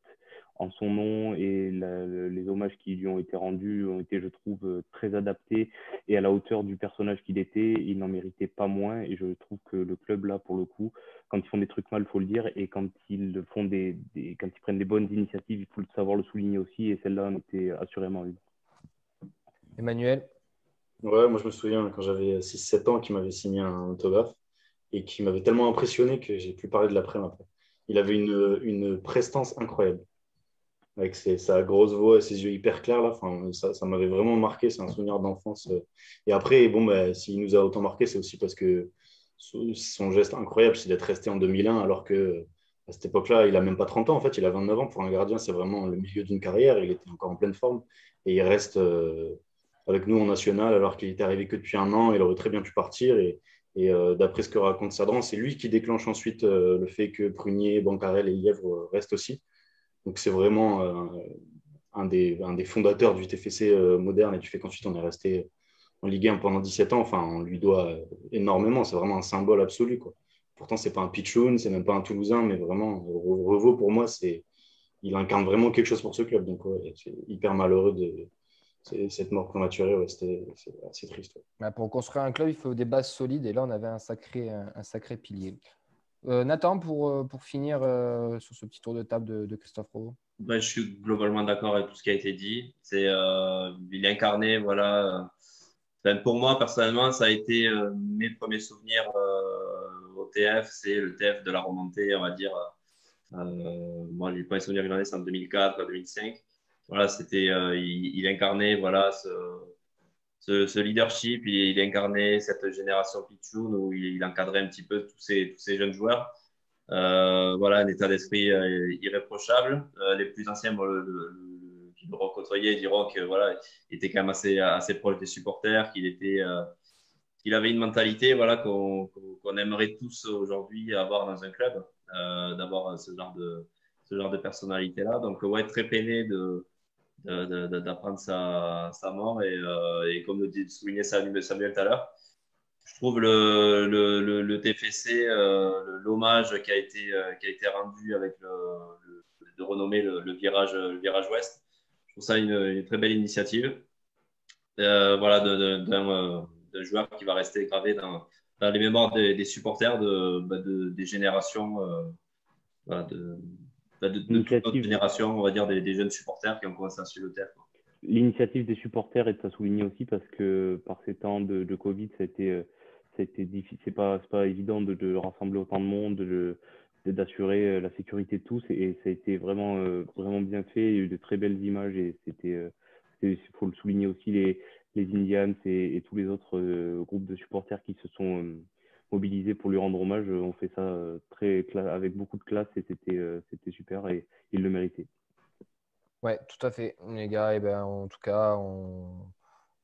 en son nom et les hommages qui lui ont été rendus ont été, je trouve, très adaptés et à la hauteur du personnage qu'il était. Il n'en méritait pas moins et je trouve que le club, là, pour le coup, quand ils font des trucs mal, il faut le dire, et quand ils font quand ils prennent des bonnes initiatives, il faut savoir le souligner aussi, et celle-là en était assurément une. Emmanuel? Ouais, moi je me souviens quand j'avais 6-7 ans qu'il m'avait signé un autographe et qui m'avait tellement impressionné que j'ai pu parler de l'après après. Il avait une prestance incroyable. avec sa grosse voix et ses yeux hyper clairs. Là. Enfin, ça m'avait vraiment marqué. C'est un souvenir d'enfance. Et après, bon, bah, s'il nous a autant marqué, c'est aussi parce que son geste incroyable, c'est d'être resté en 2001, alors que à cette époque-là, il n'a même pas 30 ans. En fait, il a 29 ans. Pour un gardien, c'est vraiment le milieu d'une carrière. Il était encore en pleine forme. Et il reste avec nous en national, alors qu'il était arrivé que depuis un an. Il aurait très bien pu partir. Et d'après ce que raconte Sadran, c'est lui qui déclenche ensuite le fait que Prunier, Bancarel et Lièvre restent aussi. Donc, c'est vraiment un des fondateurs du TFC moderne et du fait qu'ensuite, on est resté en Ligue 1 pendant 17 ans. Enfin, on lui doit énormément. C'est vraiment un symbole absolu, quoi. Pourtant, ce n'est pas un Pichoun, c'est même pas un Toulousain, mais vraiment, Revaux, pour moi, il incarne vraiment quelque chose pour ce club. Donc, ouais, c'est hyper malheureux de cette mort prématurée. Ouais, c'est assez triste. Ouais. Pour construire un club, il faut des bases solides. Et là, on avait un sacré pilier. Nathan, pour finir sur ce petit tour de table de Christophe Revaux. Je suis globalement d'accord avec tout ce qui a été dit. Il est incarné, voilà. Pour moi, personnellement, ça a été mes premiers souvenirs au TF. C'est le TF de la remontée, on va dire. Moi, les premiers souvenirs que j'en ai, c'est en 2004, 2005. Voilà, il incarnait, voilà, ce leadership. Il incarnait cette génération Pichoun où il encadrait un petit peu tous ces jeunes joueurs. Voilà, un état d'esprit irréprochable. Les plus anciens, qui le côtoyaient, diront que voilà, il était quand même assez proche des supporters, qu'il avait une mentalité, voilà, qu'on aimerait tous aujourd'hui avoir dans un club, d'avoir ce genre de personnalité-là. Donc, ouais, très peiné d'apprendre sa mort et comme le soulignait Samuel tout à l'heure, je trouve le TFC, l'hommage qui a été rendu avec de renommer le virage ouest. Je trouve ça une très belle initiative. Voilà, d'un joueur qui va rester gravé dans les mémoires des supporters des générations, voilà, de toute notre génération, on va dire, des jeunes supporters qui ont commencé à suivre le TF. L'initiative des supporters est à souligner aussi parce que par ces temps de Covid, ça a été difficile. C'est pas évident de rassembler autant de monde, d'assurer la sécurité de tous, et ça a été vraiment bien fait. Il y a eu de très belles images et il faut le souligner aussi, les Indians et tous les autres groupes de supporters qui se sont mobilisés pour lui rendre hommage. On fait ça avec beaucoup de classe et c'était super et il le méritait. Ouais, tout à fait, les gars. Et ben, en tout cas, on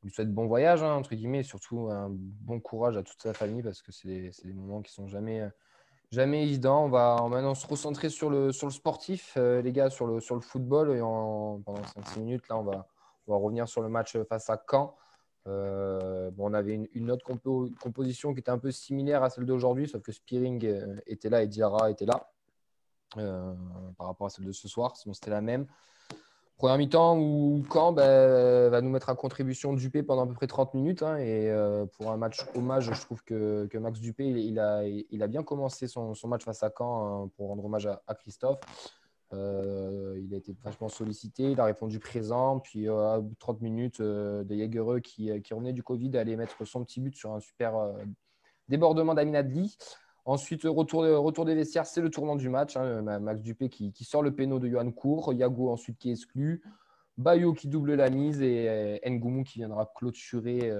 lui souhaite bon voyage, hein, entre guillemets, et surtout un bon courage à toute sa famille parce que c'est des moments qui sont jamais évidents. On va maintenant se recentrer sur le sportif, les gars, sur le football. Et pendant 5-6 minutes, là, on va revenir sur le match face à Caen. On avait une autre composition qui était un peu similaire à celle d'aujourd'hui, sauf que Spearing était là et Diarra était là par rapport à celle de ce soir, sinon c'était la même. Première mi-temps où Caen va nous mettre à contribution Dupé pendant à peu près 30 minutes. Hein, et pour un match hommage, je trouve que Max Dupé, il a bien commencé son match face à Caen, hein, pour rendre hommage à Christophe. Il a été vachement sollicité, il a répondu présent. Puis à bout de 30 minutes, de Jagereux qui revenait du Covid allait mettre son petit but sur un super débordement d'Amin Adli. Ensuite, retour des vestiaires, c'est le tournant du match. Hein, Max Dupé qui sort le péno de Yohan Cour. Yago ensuite qui exclut. Bayo qui double la mise et Ngoumou qui viendra clôturer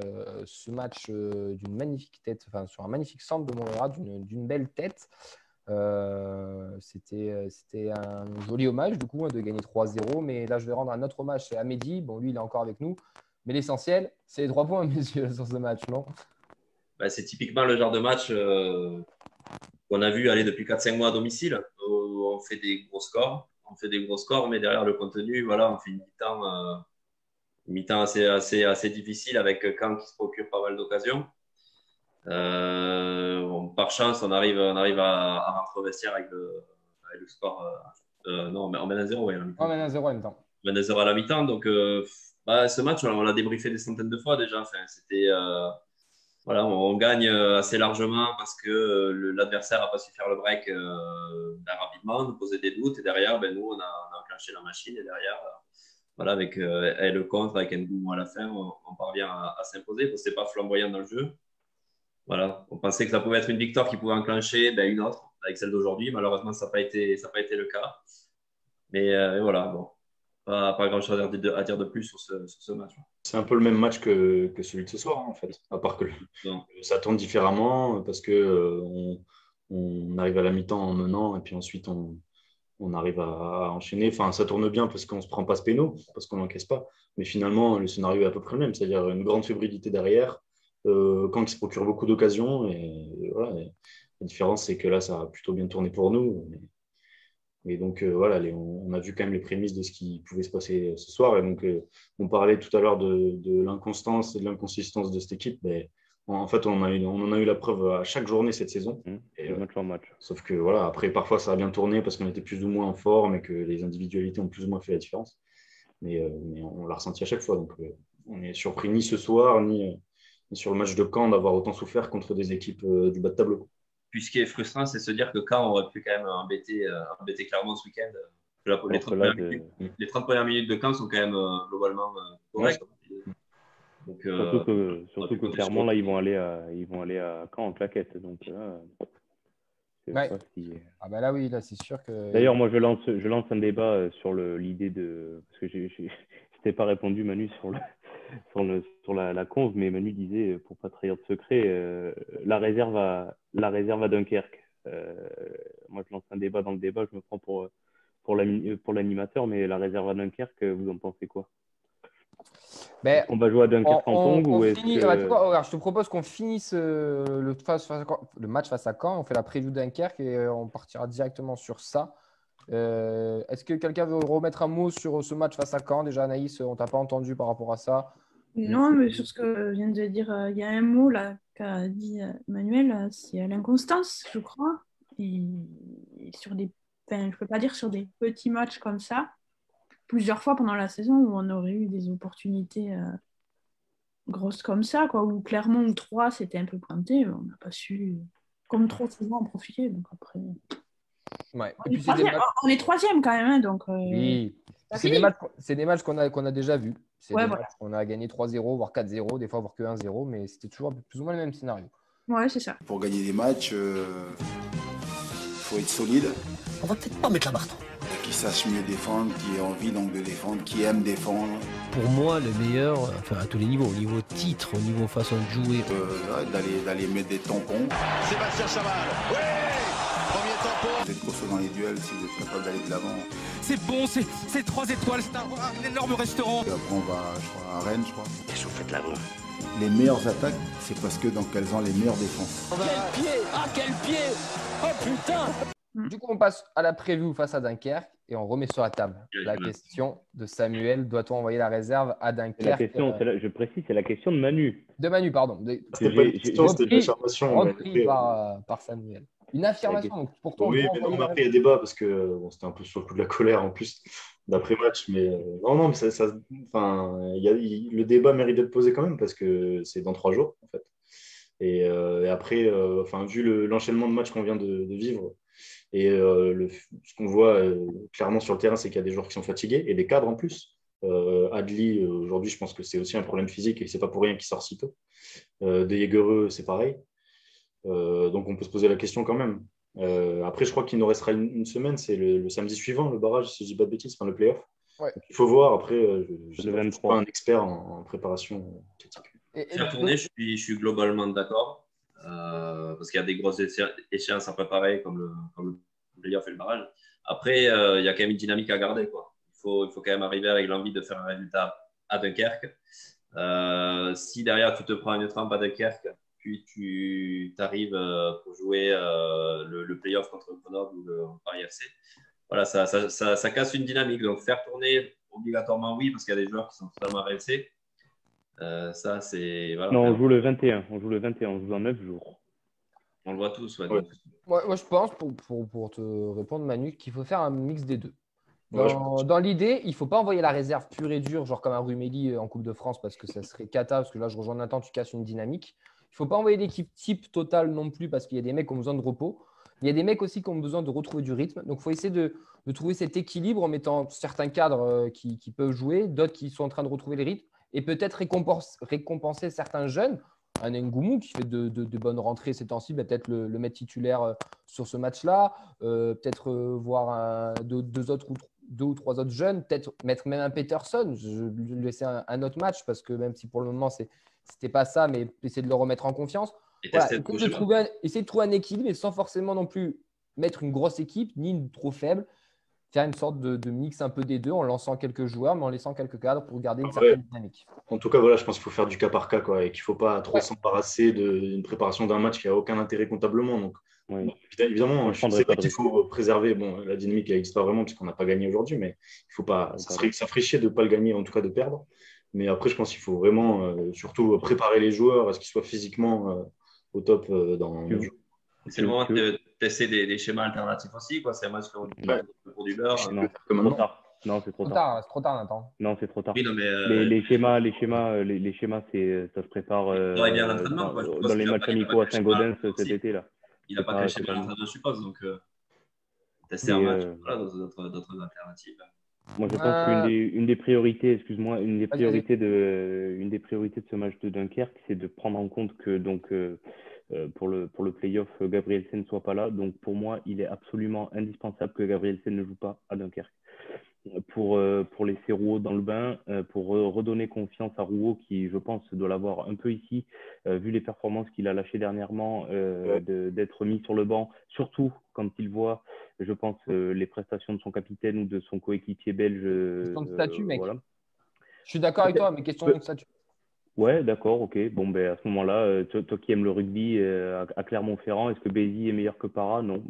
ce match d'une magnifique tête, enfin sur un magnifique centre de Moreira, d'une belle tête. C'était un joli hommage du coup, hein, de gagner 3-0. Mais là, je vais rendre un autre hommage, c'est Amédi. Bon, lui, il est encore avec nous. Mais l'essentiel, c'est les 3 points, messieurs, sur ce match, non ? C'est typiquement le genre de match qu'on a vu aller depuis 4-5 mois à domicile, où on fait des gros scores. Mais derrière le contenu, voilà, on fait une mi-temps assez difficile avec Caen qui se procure pas mal d'occasions. Par chance, on arrive à rentrer au vestiaire avec le score. Non, mais on mène à 0. Ouais, on mène à 0 à la mi-temps. On mène à 0 à la mi-temps. Donc, ce match, on l'a débriefé des centaines de fois déjà. Enfin, c'était. Voilà, on gagne assez largement parce que l'adversaire n'a pas su faire le break rapidement, nous poser des doutes. Et derrière, nous, on a enclenché la machine. Et derrière, voilà, avec le contre, avec Ngoumou à la fin, on parvient à s'imposer parce que ce n'était pas flamboyant dans le jeu. Voilà, on pensait que ça pouvait être une victoire qui pouvait enclencher une autre avec celle d'aujourd'hui. Malheureusement, ça n'a pas été le cas. Mais voilà, bon. Pas grand-chose à dire de plus sur ce match. C'est un peu le même match que celui de ce soir, en fait. À part que ça tourne différemment parce que on arrive à la mi-temps en menant et puis ensuite on arrive à enchaîner. Enfin, ça tourne bien parce qu'on ne se prend pas ce péno, parce qu'on n'encaisse pas. Mais finalement, le scénario est à peu près le même, c'est-à-dire une grande fébrilité derrière, Caen qui se procure beaucoup d'occasions. Et voilà, la différence, c'est que là, ça a plutôt bien tourné pour nous. Et donc, voilà, on a vu quand même les prémices de ce qui pouvait se passer ce soir. Et donc, on parlait tout à l'heure de l'inconstance et de l'inconsistance de cette équipe. Mais en fait, on en a eu la preuve à chaque journée cette saison. Et match en match. Sauf que, voilà, après, parfois, ça a bien tourné parce qu'on était plus ou moins en forme et que les individualités ont plus ou moins fait la différence. Mais on l'a ressenti à chaque fois. Donc, on n'est surpris ni ce soir, ni sur le match de Caen d'avoir autant souffert contre des équipes du bas de tableau. Puis ce qui est frustrant, c'est de se dire que Caen aurait pu quand même embêter clairement ce week-end. Les 30 premières minutes de Caen sont quand même globalement correctes. Donc, surtout que clairement, là, ils vont aller à Caen en claquette. Donc, Ah bah là, oui, là, c'est sûr que… D'ailleurs, moi, je lance un débat sur l'idée de… Parce que je t'ai pas répondu, Manu, sur la conv, mais Manu disait, pour pas trahir de secret, la réserve à Dunkerque. Moi, je lance un débat dans le débat, je me prends pour l'animateur, mais la réserve à Dunkerque, vous en pensez quoi? On va jouer à Dunkerque en Tongue ou est-ce que… Regarde, je te propose qu'on finisse le match face à Caen, on fait la preview Dunkerque et on partira directement sur ça. Est-ce que quelqu'un veut remettre un mot sur ce match face à Caen? Déjà, Anaïs, on t'a pas entendu par rapport à ça. Non, mais sur ce que vient de dire, il y a un mot là qu'a dit Manuel, c'est l'inconstance, je crois. Et sur je ne peux pas dire sur des petits matchs comme ça, plusieurs fois pendant la saison où on aurait eu des opportunités grosses comme ça, quoi, où Clermont ou Troyes c'était un peu pointé, on n'a pas su, comme trop souvent, en profiter. Donc après, ouais. on est troisième quand même, hein, donc. Oui. C'est des matchs qu'on a déjà vus. C'est des matchs qu'on a gagné 3-0, voire 4-0, des fois voire que 1-0, mais c'était toujours plus ou moins le même scénario. Ouais, c'est ça. Pour gagner des matchs, faut être solide. On va peut-être pas mettre la barre. Qui sache mieux défendre, qui ait envie donc de défendre, qui aime défendre. Pour moi, le meilleur, enfin à tous les niveaux, au niveau titre, au niveau façon de jouer. D'aller mettre des tampons. Sébastien Chaval, oui, premier tampon. Vous êtes costaud dans les duels si vous êtes capable d'aller de l'avant. C'est bon, c'est 3 étoiles, c'est un énorme restaurant. Et après on va, je crois, à Rennes, je crois. Qu'est-ce que vous faites là-bas? Les meilleures attaques, c'est parce que donc elles ont les meilleures défenses. Quel pied! Ah, quel pied! Oh putain! Du coup, on passe à la preview face à Dunkerque et on remet sur la table la question de Samuel. Doit-on envoyer la réserve à Dunkerque? La question, je précise, c'est la question de Manu. De Manu, pardon. C'était pas une question, c'était une affirmation. Repris par Samuel. Une affirmation. Donc, pour toi, oui, mais non, après, il y a débat parce que c'était un peu sur le coup de la colère en plus d'après-match. Mais non, mais le débat mérite d'être posé quand même parce que c'est dans 3 jours en fait. Et après, vu l'enchaînement de matchs qu'on vient de vivre, et ce qu'on voit clairement sur le terrain, c'est qu'il y a des joueurs qui sont fatigués et des cadres en plus. Adli, aujourd'hui, je pense que c'est aussi un problème physique et c'est pas pour rien qu'il sort si peu. De Jaegereux, c'est pareil. Donc, on peut se poser la question quand même. Après, je crois qu'il nous restera une semaine. C'est le samedi suivant, le barrage, si je dis pas de bêtises, le play-off. Ouais. Il faut voir. Après, je ne suis pas un expert en préparation tactique. Faire tourner, je suis globalement d'accord. Parce qu'il y a des grosses échéances à préparer comme le playoff et le barrage. Après, il y a quand même une dynamique à garder, quoi. Il faut quand même arriver avec l'envie de faire un résultat à Dunkerque. Si derrière tu te prends une trempe à Dunkerque, puis tu arrives pour jouer le playoff contre Grenoble ou le Paris FC, voilà, ça casse une dynamique. Donc faire tourner obligatoirement, oui, parce qu'il y a des joueurs qui sont totalement RFC. Ça, c'est… Voilà. Non, on joue le 21. On joue dans 9 jours. On le voit tous. Ouais. Moi, je pense, pour te répondre, Manu, qu'il faut faire un mix des deux. Dans l'idée, il ne faut pas envoyer la réserve pure et dure, genre comme un Rumeli en Coupe de France, parce que ça serait cata, parce que là, je rejoins Nathan, tu casses une dynamique. Il ne faut pas envoyer l'équipe type totale non plus, parce qu'il y a des mecs qui ont besoin de repos. Il y a des mecs aussi qui ont besoin de retrouver du rythme. Donc, il faut essayer de trouver cet équilibre en mettant certains cadres qui peuvent jouer, d'autres qui sont en train de retrouver les rythmes, et peut-être récompenser certains jeunes. Un Ngoumou qui fait de bonnes rentrées ces temps-ci, peut-être le mettre titulaire sur ce match-là, peut-être voir deux autres 2 ou 3 autres jeunes, peut-être mettre même un Peterson, lui laisser un autre match parce que même si pour le moment, c'était pas ça, mais essayer de le remettre en confiance. Voilà, essayer de trouver un équilibre et sans forcément non plus mettre une grosse équipe ni une trop faible. Faire une sorte de mix un peu des deux en lançant quelques joueurs, mais en laissant quelques cadres pour garder une certaine dynamique. En tout cas, voilà, je pense qu'il faut faire du cas par cas quoi, et qu'il ne faut pas trop s'embarrasser d'une préparation d'un match qui n'a aucun intérêt comptablement. Donc, évidemment, c'est vrai qu'il faut préserver. Bon, la dynamique n'existe pas vraiment puisqu'on n'a pas gagné aujourd'hui, mais il faut pas. Ça ferait chier de ne pas le gagner, en tout cas de perdre. Mais après, je pense qu'il faut vraiment surtout préparer les joueurs à ce qu'ils soient physiquement au top dans le jeu. C'est le moment de tester des schémas alternatifs aussi. C'est un match pour du beurre. Non, c'est trop tard. C'est trop tard, Nathan. Non, c'est trop tard. Oui, non, mais, les schémas, ça se prépare dans les matchs amicaux à Saint-Gaudens cet été. Là. Il n'a pas que le schéma d'entraînement, je suppose. Donc, tester un match, d'autres alternatives. Moi, je pense qu'une des priorités, une des priorités de ce match de Dunkerque, c'est de prendre en compte que pour le play-off, Gabrielsen ne soit pas là. Donc, pour moi, il est absolument indispensable que Gabrielsen ne joue pas à Dunkerque. Pour laisser Rouault dans le bain, pour redonner confiance à Rouault, qui, je pense, doit l'avoir un peu ici, vu les performances qu'il a lâchées dernièrement, d'être mis sur le banc, surtout quand il voit, je pense, les prestations de son capitaine ou de son coéquipier belge. Question de statut, mec. Voilà. Je suis d'accord avec toi, mais question de statut. Ouais, d'accord, ok. Bon, ben, à ce moment-là, toi qui aimes le rugby à Clermont-Ferrand, est-ce que Bézi est meilleur que Para? Non.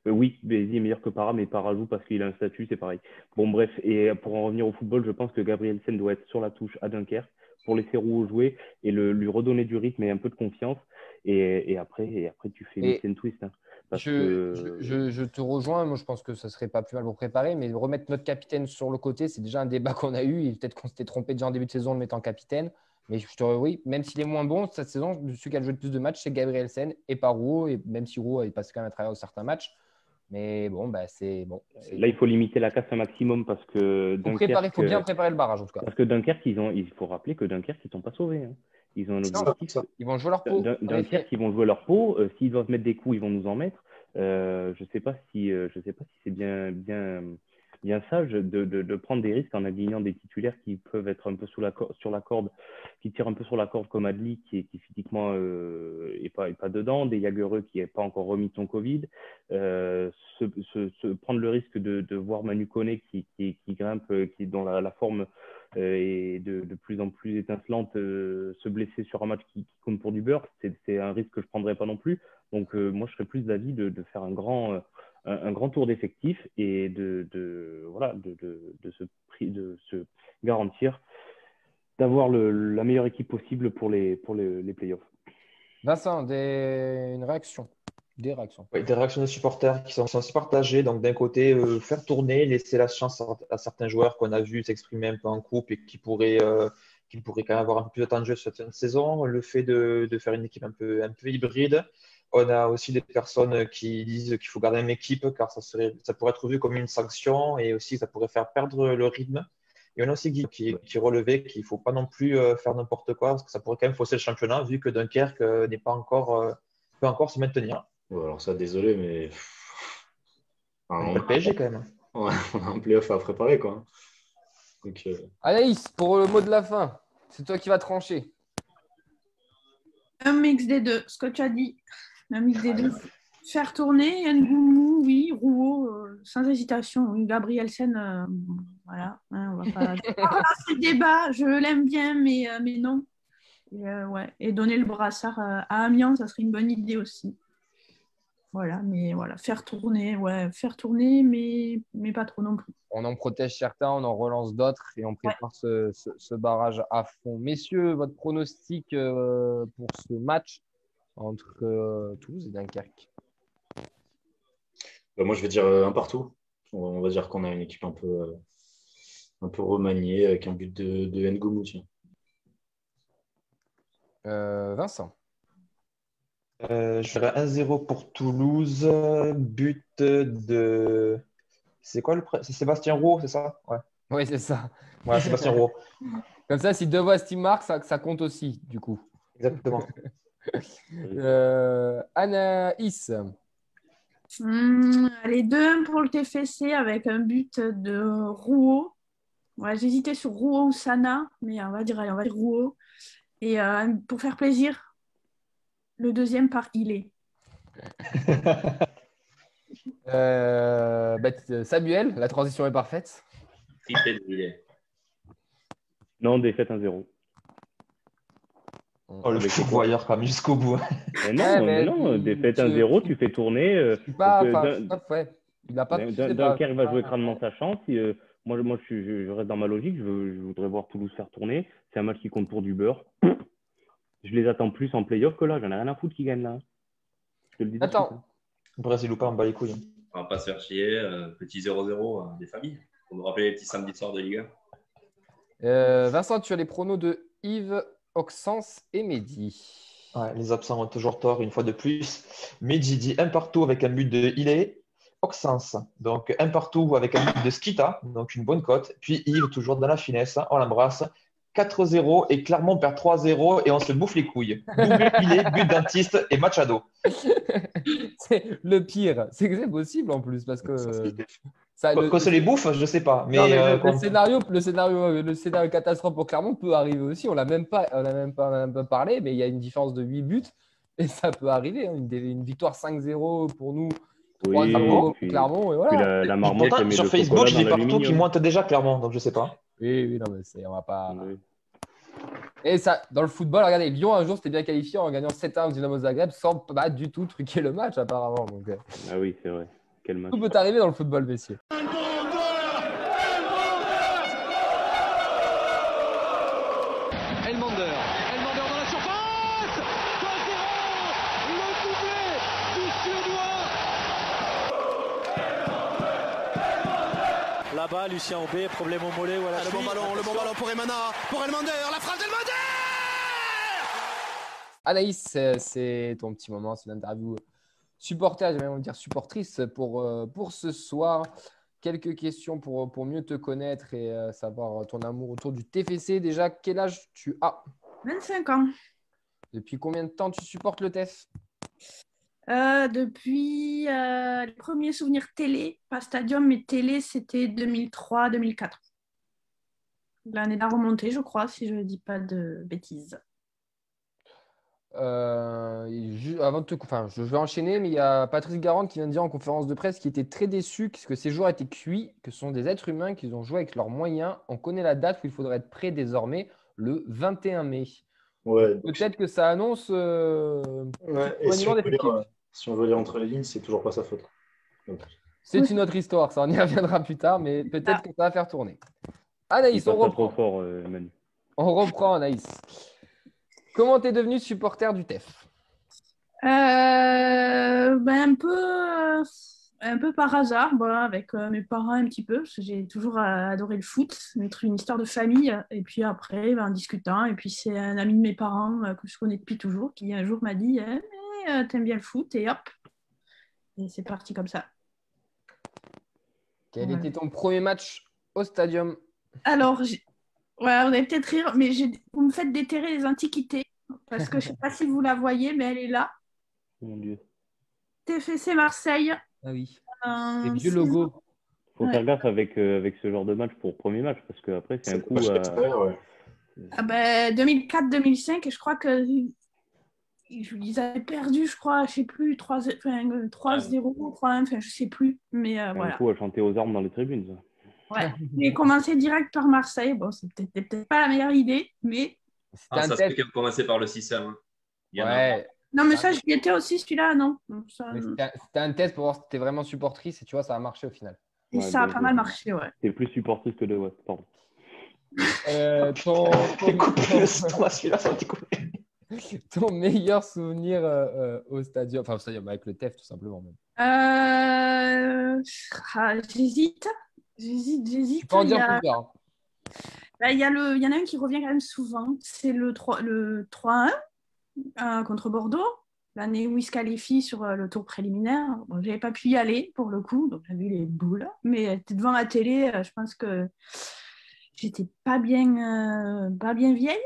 Oui, Bézi est meilleur que Para, mais Para joue parce qu'il a un statut, c'est pareil. Bon, bref, et pour en revenir au football, je pense que Gabrielsen doit être sur la touche à Dunkerque pour laisser Rouault jouer et lui redonner du rythme et un peu de confiance. Et après tu fais mix and twist. Hein. Je te rejoins. Moi, je pense que ça serait pas plus mal pour préparer, mais remettre notre capitaine sur le côté, c'est déjà un débat qu'on a eu. Et peut-être qu'on s'était trompé déjà en début de saison en le mettant capitaine. Mais oui, même s'il est moins bon cette saison, celui qui a joué le plus de matchs, c'est Gabrielsen et pas Rouault. Et même si Rouault est passé quand même à travers certains matchs. Mais bon, c'est bon. Là, il faut limiter la casse un maximum parce que il faut bien préparer le barrage en tout cas. Parce que Dunkerque, il faut rappeler que Dunkerque, ils ne sont pas sauvés. Hein. Ils ont un objectif. Ils vont jouer leur peau. Dunkerque, ils vont jouer leur peau. S'ils doivent mettre des coups, ils vont nous en mettre. Je sais pas si c'est bien sage de prendre des risques en alignant des titulaires qui peuvent être un peu sur la corde, qui tirent un peu sur la corde comme Adli qui physiquement est pas dedans, des Jagereux qui n'est pas encore remis de son Covid, prendre le risque de voir Manu Koné qui grimpe, qui dont la forme est de plus en plus étincelante, se blesser sur un match qui compte pour du beurre, c'est un risque que je ne prendrais pas non plus. Donc moi je serais plus d'avis de faire un grand tour d'effectifs et de se garantir d'avoir la meilleure équipe possible pour les playoffs. Vincent, une réaction? Des réactions. Oui, des réactions des supporters qui sont assez partagées. Donc, d'un côté, faire tourner, laisser la chance à certains joueurs qu'on a vu s'exprimer un peu en coupe et qui pourraient quand même avoir un peu plus de temps de jeu sur cette saison. Le fait de faire une équipe un peu hybride. On a aussi des personnes qui disent qu'il faut garder une équipe car ça pourrait être vu comme une sanction et aussi ça pourrait faire perdre le rythme. Et on a aussi Guy qui relevait qu'il ne faut pas non plus faire n'importe quoi parce que ça pourrait quand même fausser le championnat vu que Dunkerque peut encore se maintenir. Ouais, alors ça, désolé, mais... On a le PSG quand même. Ouais, on a un playoff à préparer, quoi. Donc, Anaïs, pour le mot de la fin, c'est toi qui vas trancher. Un mix des deux, ce que tu as dit. Un mix des deux. Faire tourner Ngoumou, oui, Rouault, sans hésitation. Oui, Gabrielsen, voilà. Hein, on va pas lancer le débat. Je l'aime bien, mais non. Et donner le brassard à Amiens, ça serait une bonne idée aussi. Voilà, mais voilà, faire tourner, mais pas trop non plus. On en protège certains, on en relance d'autres et on prépare ce barrage à fond. Messieurs, votre pronostic pour ce match entre Toulouse et Dunkerque? Moi, je vais dire un partout. On va dire qu'on a une équipe un peu remaniée avec un but de Ngoumou. Vincent? Je dirais 1-0 pour Toulouse. But de... C'est quoi c'est Sébastien Rouault, c'est ça? Ouais. Oui, c'est ça. Ouais, Sébastien Rouault. Comme ça, si Devosti marque, ça compte aussi, du coup. Exactement. Anaïs? Allez, 2-1 pour le TFC avec un but de Rouault. Ouais, j'hésitais sur Rouault ou Sana, mais on va dire Rouault. Et pour faire plaisir, le deuxième par Ilé. Samuel, la transition est parfaite. Triplé de Ilé. Non, défaite 1-0. Oh, le fou voyeur quand même jusqu'au bout. Mais non, défaite 1-0, tu fais tourner. Dunkerque va jouer crânement sa chance. Moi, je reste dans ma logique. Je voudrais voir Toulouse faire tourner. C'est un match qui compte pour du beurre. Je les attends plus en play-off que là. J'en ai rien à foutre qu'ils gagnent là. Je te le dis. Attends. Brésil ou pas, on bat les couilles. On va pas se faire chier. Petit 0-0 des familles. Pour nous rappeler les petits samedis soirs de Ligue 1. Vincent, tu as les pronos de Yves, Auxence et Mehdi. Ouais, les absents ont toujours tort une fois de plus. Mehdi dit un partout avec un but de Ilé. Auxence, donc un partout avec un but de Skita, donc une bonne cote. Puis Yves, toujours dans la finesse, on l'embrasse. 4-0 et Clermont perd 3-0 et on se bouffe les couilles. Double Ilé, but dentiste et Machado. C'est le pire, c'est que c'est possible en plus parce que quand se les bouffe, je sais pas. Mais, le scénario catastrophe pour Clermont peut arriver aussi. On n'a même pas parlé, mais il y a une différence de 8 buts et ça peut arriver. Hein. Une victoire 5-0 pour nous, 3-0 pour Clermont. Et voilà. La marmotte, pourtant, sur Facebook, je dis partout qu'ils montent déjà Clermont, donc je sais pas. Oui, non, mais on va pas. Oui. Et ça, dans le football, regardez, Lyon un jour s'était bien qualifié en gagnant 7-1 au Dynamo Zagreb sans pas du tout truquer le match apparemment. Donc, ah oui, c'est vrai. Quel match. Tout peut arriver dans le football, messieurs. Elmander dans la surface. 2-0, le doublé du Suédois. Là-bas, Lucien Aubé, problème au mollet ou à la le bon ballon pour Elmander, la frappe d'Elmander. Anaïs, c'est ton petit moment, c'est l'interview supporter, j'aimerais même dire supportrice pour ce soir. Quelques questions pour mieux te connaître et savoir ton amour autour du TFC. Déjà, quel âge tu as? 25 ans. Depuis combien de temps tu supportes le TEF? Depuis les premiers souvenirs télé, pas stadium, mais télé, c'était 2003-2004. L'année de la remontée, je crois, si je ne dis pas de bêtises. Je vais enchaîner, mais il y a Patrice Garande qui vient de dire en conférence de presse qu'il était très déçu que ces joueurs étaient cuits, que ce sont des êtres humains qui ont joué avec leurs moyens. On connaît la date où il faudrait être prêt désormais, le 21 mai. Ouais. Peut-être que ça annonce et si on veut lire entre les lignes, c'est toujours pas sa faute. Donc. C'est une autre histoire, ça on y reviendra plus tard, mais peut-être que ça va faire tourner. Anaïs, on reprend. Trop fort, on reprend, Anaïs. Comment tu es devenu supporter du TEF? Un peu par hasard, avec mes parents un petit peu, parce que j'ai toujours adoré le foot, être une histoire de famille. Et puis après, en discutant, et puis c'est un ami de mes parents que je connais depuis toujours qui un jour m'a dit t'aimes bien le foot, et hop, et c'est parti comme ça. Quel était ton premier match au stadium? Alors, vous allez peut-être rire, mais vous me faites déterrer les antiquités, parce que je ne sais pas si vous la voyez, mais elle est là. Mon Dieu. TFC Marseille. Ah oui. Les vieux logos. Il faut faire gaffe avec ce genre de match pour premier match, parce qu'après, c'est un coup. 2004-2005, et je crois qu'ils avaient perdu, je crois, je ne sais plus, 3-0, 3-1, enfin, je ne sais plus. Mais voilà. Un coup à chanter aux armes dans les tribunes, ça. Ouais, j'ai commencé direct par Marseille. Bon, c'était peut-être pas la meilleure idée, mais. Ça se fait qu'ils ont commencé par le 6-1. Hein. Ouais. Non, mais ça, j'y étais aussi, celui-là, non. C'était un test pour voir si tu étais vraiment supportrice et tu vois, ça a marché au final. Et ça a pas mal marché, ouais. T'es plus supportrice que de West, pardon. Ton meilleur souvenir au stadium, enfin au stadium avec le TEF tout simplement même. J'hésite. Tu peux en dire plusieurs. Il y en a un qui revient quand même souvent, c'est le 3-1 contre Bordeaux, l'année où ils se qualifient sur le tour préliminaire. Bon, j'avais pas pu y aller pour le coup, donc j'ai vu les boules, mais devant la télé, je pense que j'étais pas bien vieille,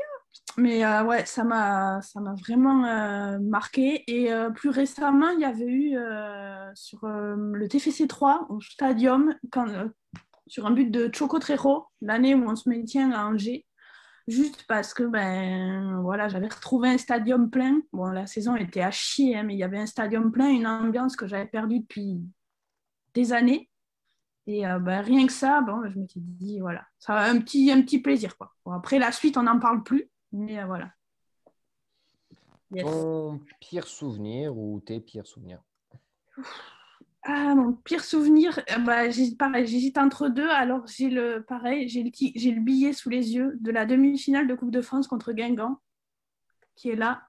Mais ouais, ça m'a vraiment marqué. Et plus récemment, il y avait eu sur le TFC 3 au Stadium, sur un but de Choco Trejo, l'année où on se maintient à Angers, juste parce que voilà, j'avais retrouvé un stadium plein. Bon, la saison était à chier, hein, mais il y avait un stadium plein, une ambiance que j'avais perdue depuis des années. Et rien que ça, je m'étais dit, voilà, ça a un petit plaisir, quoi. Bon, après, la suite, on n'en parle plus, mais voilà. Yes. Ton pire souvenir ou tes pires souvenirs? Mon pire souvenir, pareil, j'hésite entre deux. Alors, j'ai le billet sous les yeux de la demi-finale de Coupe de France contre Guingamp, qui est là.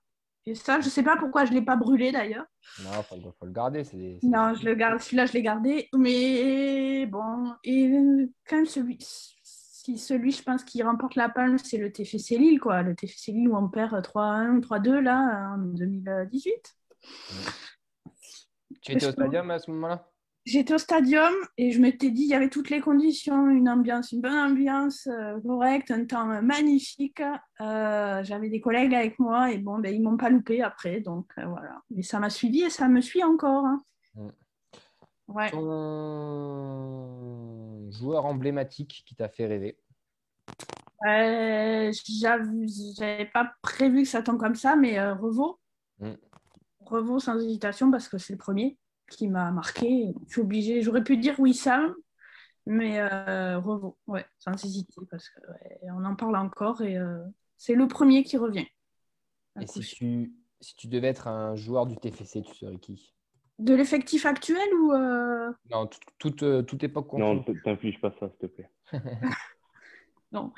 Et ça, je ne sais pas pourquoi je ne l'ai pas brûlé d'ailleurs. Non, il faut le garder. Non, je le garde. Celui-là, je l'ai gardé. Mais bon, et quand même celui, je pense, qui remporte la palme, c'est le TFC Lille, quoi. Le TFC Lille où on perd 3-1, 3-2 là, en 2018. Tu étais au stadium à ce moment-là? J'étais au stadium et je m'étais dit il y avait toutes les conditions, une bonne ambiance correcte, un temps magnifique. J'avais des collègues avec moi et ils m'ont pas loupé après, donc voilà. Mais ça m'a suivi et ça me suit encore. Hein. Ouais. Ton joueur emblématique qui t'a fait rêver? J'avais pas prévu que ça tombe comme ça, mais Revaux. Revaux sans hésitation parce que c'est le premier qui m'a marqué. Je suis obligée, j'aurais pu dire Wissam, mais Revaux, ouais, sans hésiter parce qu'on en parle encore et c'est le premier qui revient. Et si tu devais être un joueur du TFC, tu serais qui? De l'effectif actuel ou Non, toute époque confondue. Non, t'infliges pas ça, s'il te plaît. Non.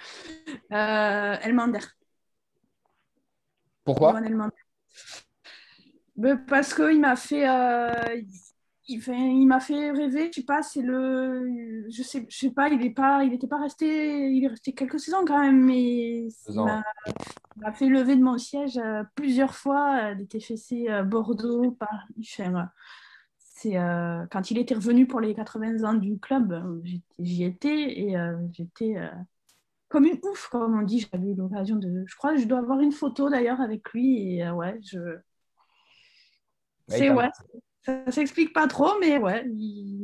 Elmander. Pourquoi? Parce qu'il m'a fait il m'a fait rêver. Je sais pas, je sais pas, il est resté quelques saisons quand même, mais il m'a fait lever de mon siège plusieurs fois des TFC Bordeaux, Paris. Quand il était revenu pour les 80 ans du club, j'y étais et j'étais comme une ouf, comme on dit. J'avais eu l'occasion je crois que je dois avoir une photo d'ailleurs avec lui et ça s'explique pas trop, mais ouais,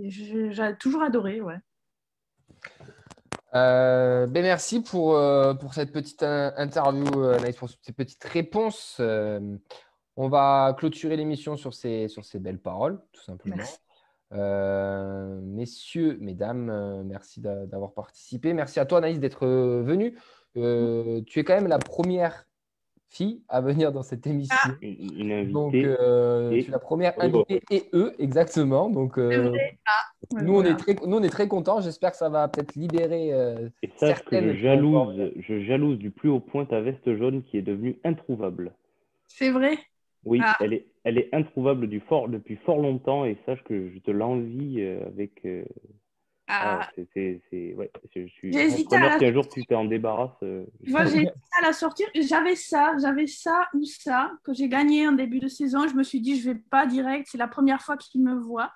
j'ai toujours adoré, ouais. Merci pour cette petite interview, Anaïs, pour ces petites réponses. On va clôturer l'émission sur ces belles paroles, tout simplement. Messieurs, mesdames, merci d'avoir participé. Merci à toi, Anaïs, d'être venue. Tu es quand même la première fille à venir dans cette émission. Une invitée. Donc, tu es la première invitée et exactement. Donc, nous, on est très contents. J'espère que ça va peut-être libérer et sache que je jalouse du plus haut point ta veste jaune qui est devenue introuvable. C'est vrai? Oui, elle est introuvable depuis fort longtemps et sache que je te l'envie avec... je suis entrepreneur. Si un jour tu t'en débarrasses. Moi, j'ai hésité à la sortir. J'avais ça ou ça que j'ai gagné en début de saison. Je me suis dit, je vais pas direct. C'est la première fois qu'il me voit.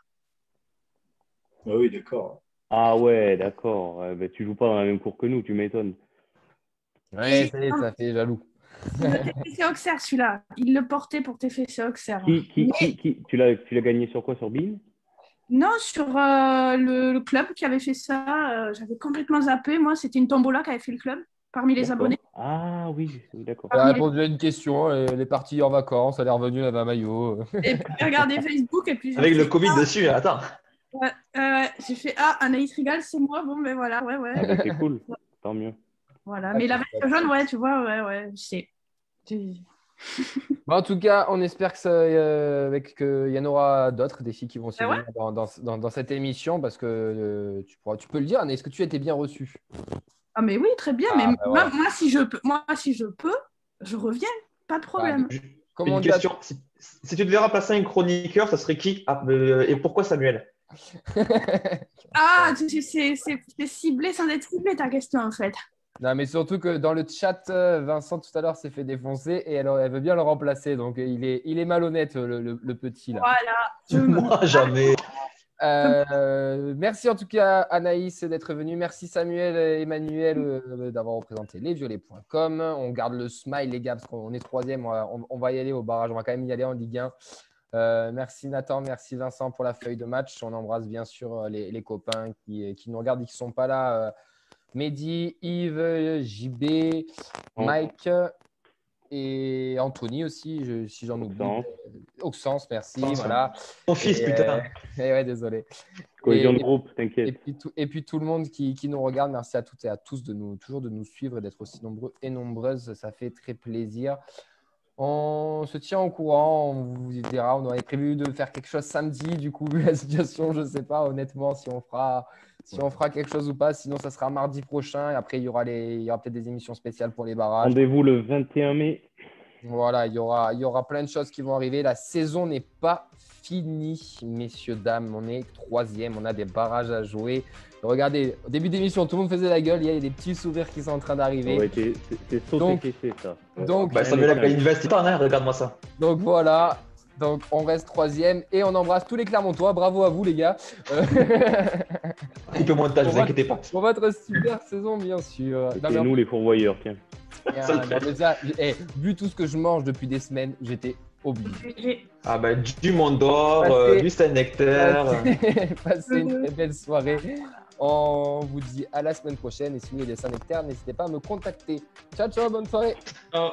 Ah oui, d'accord. Ah ouais, d'accord. Tu joues pas dans la même cour que nous, tu m'étonnes. Ouais, ça fait jaloux. Le TFC Auxerre, celui-là. Il le portait pour TFC Auxerre. Qui tu l'as gagné sur quoi? Sur BIN? Non, sur le club qui avait fait ça. J'avais complètement zappé. Moi, c'était une tombola qui avait fait le club parmi les abonnés. Ah oui, d'accord. Elle a répondu à une question. Elle est partie en vacances. Elle est revenue, elle avait un maillot. Et puis, j'ai regardé Facebook. Et puis, avec le Covid dessus, attends. J'ai fait Anaïs Rigal, c'est moi. Bon, mais voilà, ouais. Ah, c'est cool, tant mieux. Voilà, mais la veste jaune, ouais, tu vois, ouais, je sais. En tout cas, on espère qu'il y en aura d'autres, des filles qui vont se venir dans cette émission parce que tu peux le dire, mais est-ce que tu as été bien reçue? Ah, mais oui, très bien. Mais moi, si je peux, je reviens, pas de problème. Une question. Si tu devais remplacer un chroniqueur, ça serait qui? Et pourquoi Samuel? C'est ciblé sans être ciblé ta question en fait. Non, mais surtout que dans le chat, Vincent tout à l'heure s'est fait défoncer et elle veut bien le remplacer. Donc il est malhonnête le petit là. Voilà. Moi jamais. Merci en tout cas Anaïs d'être venue. Merci Samuel et Emmanuel d'avoir représenté lesviolets.com. On garde le smile les gars parce qu'on est 3e. On va y aller au barrage. On va quand même y aller en Ligue 1. Merci Nathan, merci Vincent pour la feuille de match. On embrasse bien sûr les copains qui nous regardent et qui ne sont pas là. Mehdi, Yves, JB, Mike et Anthony aussi, si j'en oublie. Auxence, merci. Voilà. Ton fils, putain. Ouais, désolé. Cohésion de groupe, t'inquiète. Et puis tout le monde qui nous regarde, merci à toutes et à tous toujours de nous suivre et d'être aussi nombreux et nombreuses. Ça fait très plaisir. On se tient au courant, on vous dira. On avait prévu de faire quelque chose samedi. Du coup, vu la situation, je ne sais pas honnêtement si on fera quelque chose ou pas. Sinon, ça sera mardi prochain. Et après, il y aura peut-être des émissions spéciales pour les barrages. Rendez-vous le 21 mai. Voilà, il y aura plein de choses qui vont arriver. La saison n'est pas finie, messieurs, dames. On est 3e, on a des barrages à jouer. Regardez, au début d'émission, tout le monde faisait la gueule. Il y a des petits sourires qui sont en train d'arriver. Ouais, c'est sauté ça. Donc, Samuel a payé une veste. Regarde-moi ça. Donc voilà. Donc on reste 3e et on embrasse tous les Clermontois. Bravo à vous les gars. Un peu montage, vous inquiétez pas. Pour votre super saison, bien sûr. Et nous les pourvoyeurs, tiens. Vu tout ce que je mange depuis des semaines, j'étais obligé. Ah bah du Mont d'Or, du Saint-Nectaire. Passez une très belle soirée. On vous dit à la semaine prochaine et si vous voulez des Saint-Nectaire, n'hésitez pas à me contacter. Ciao, ciao, bonne soirée. Ciao.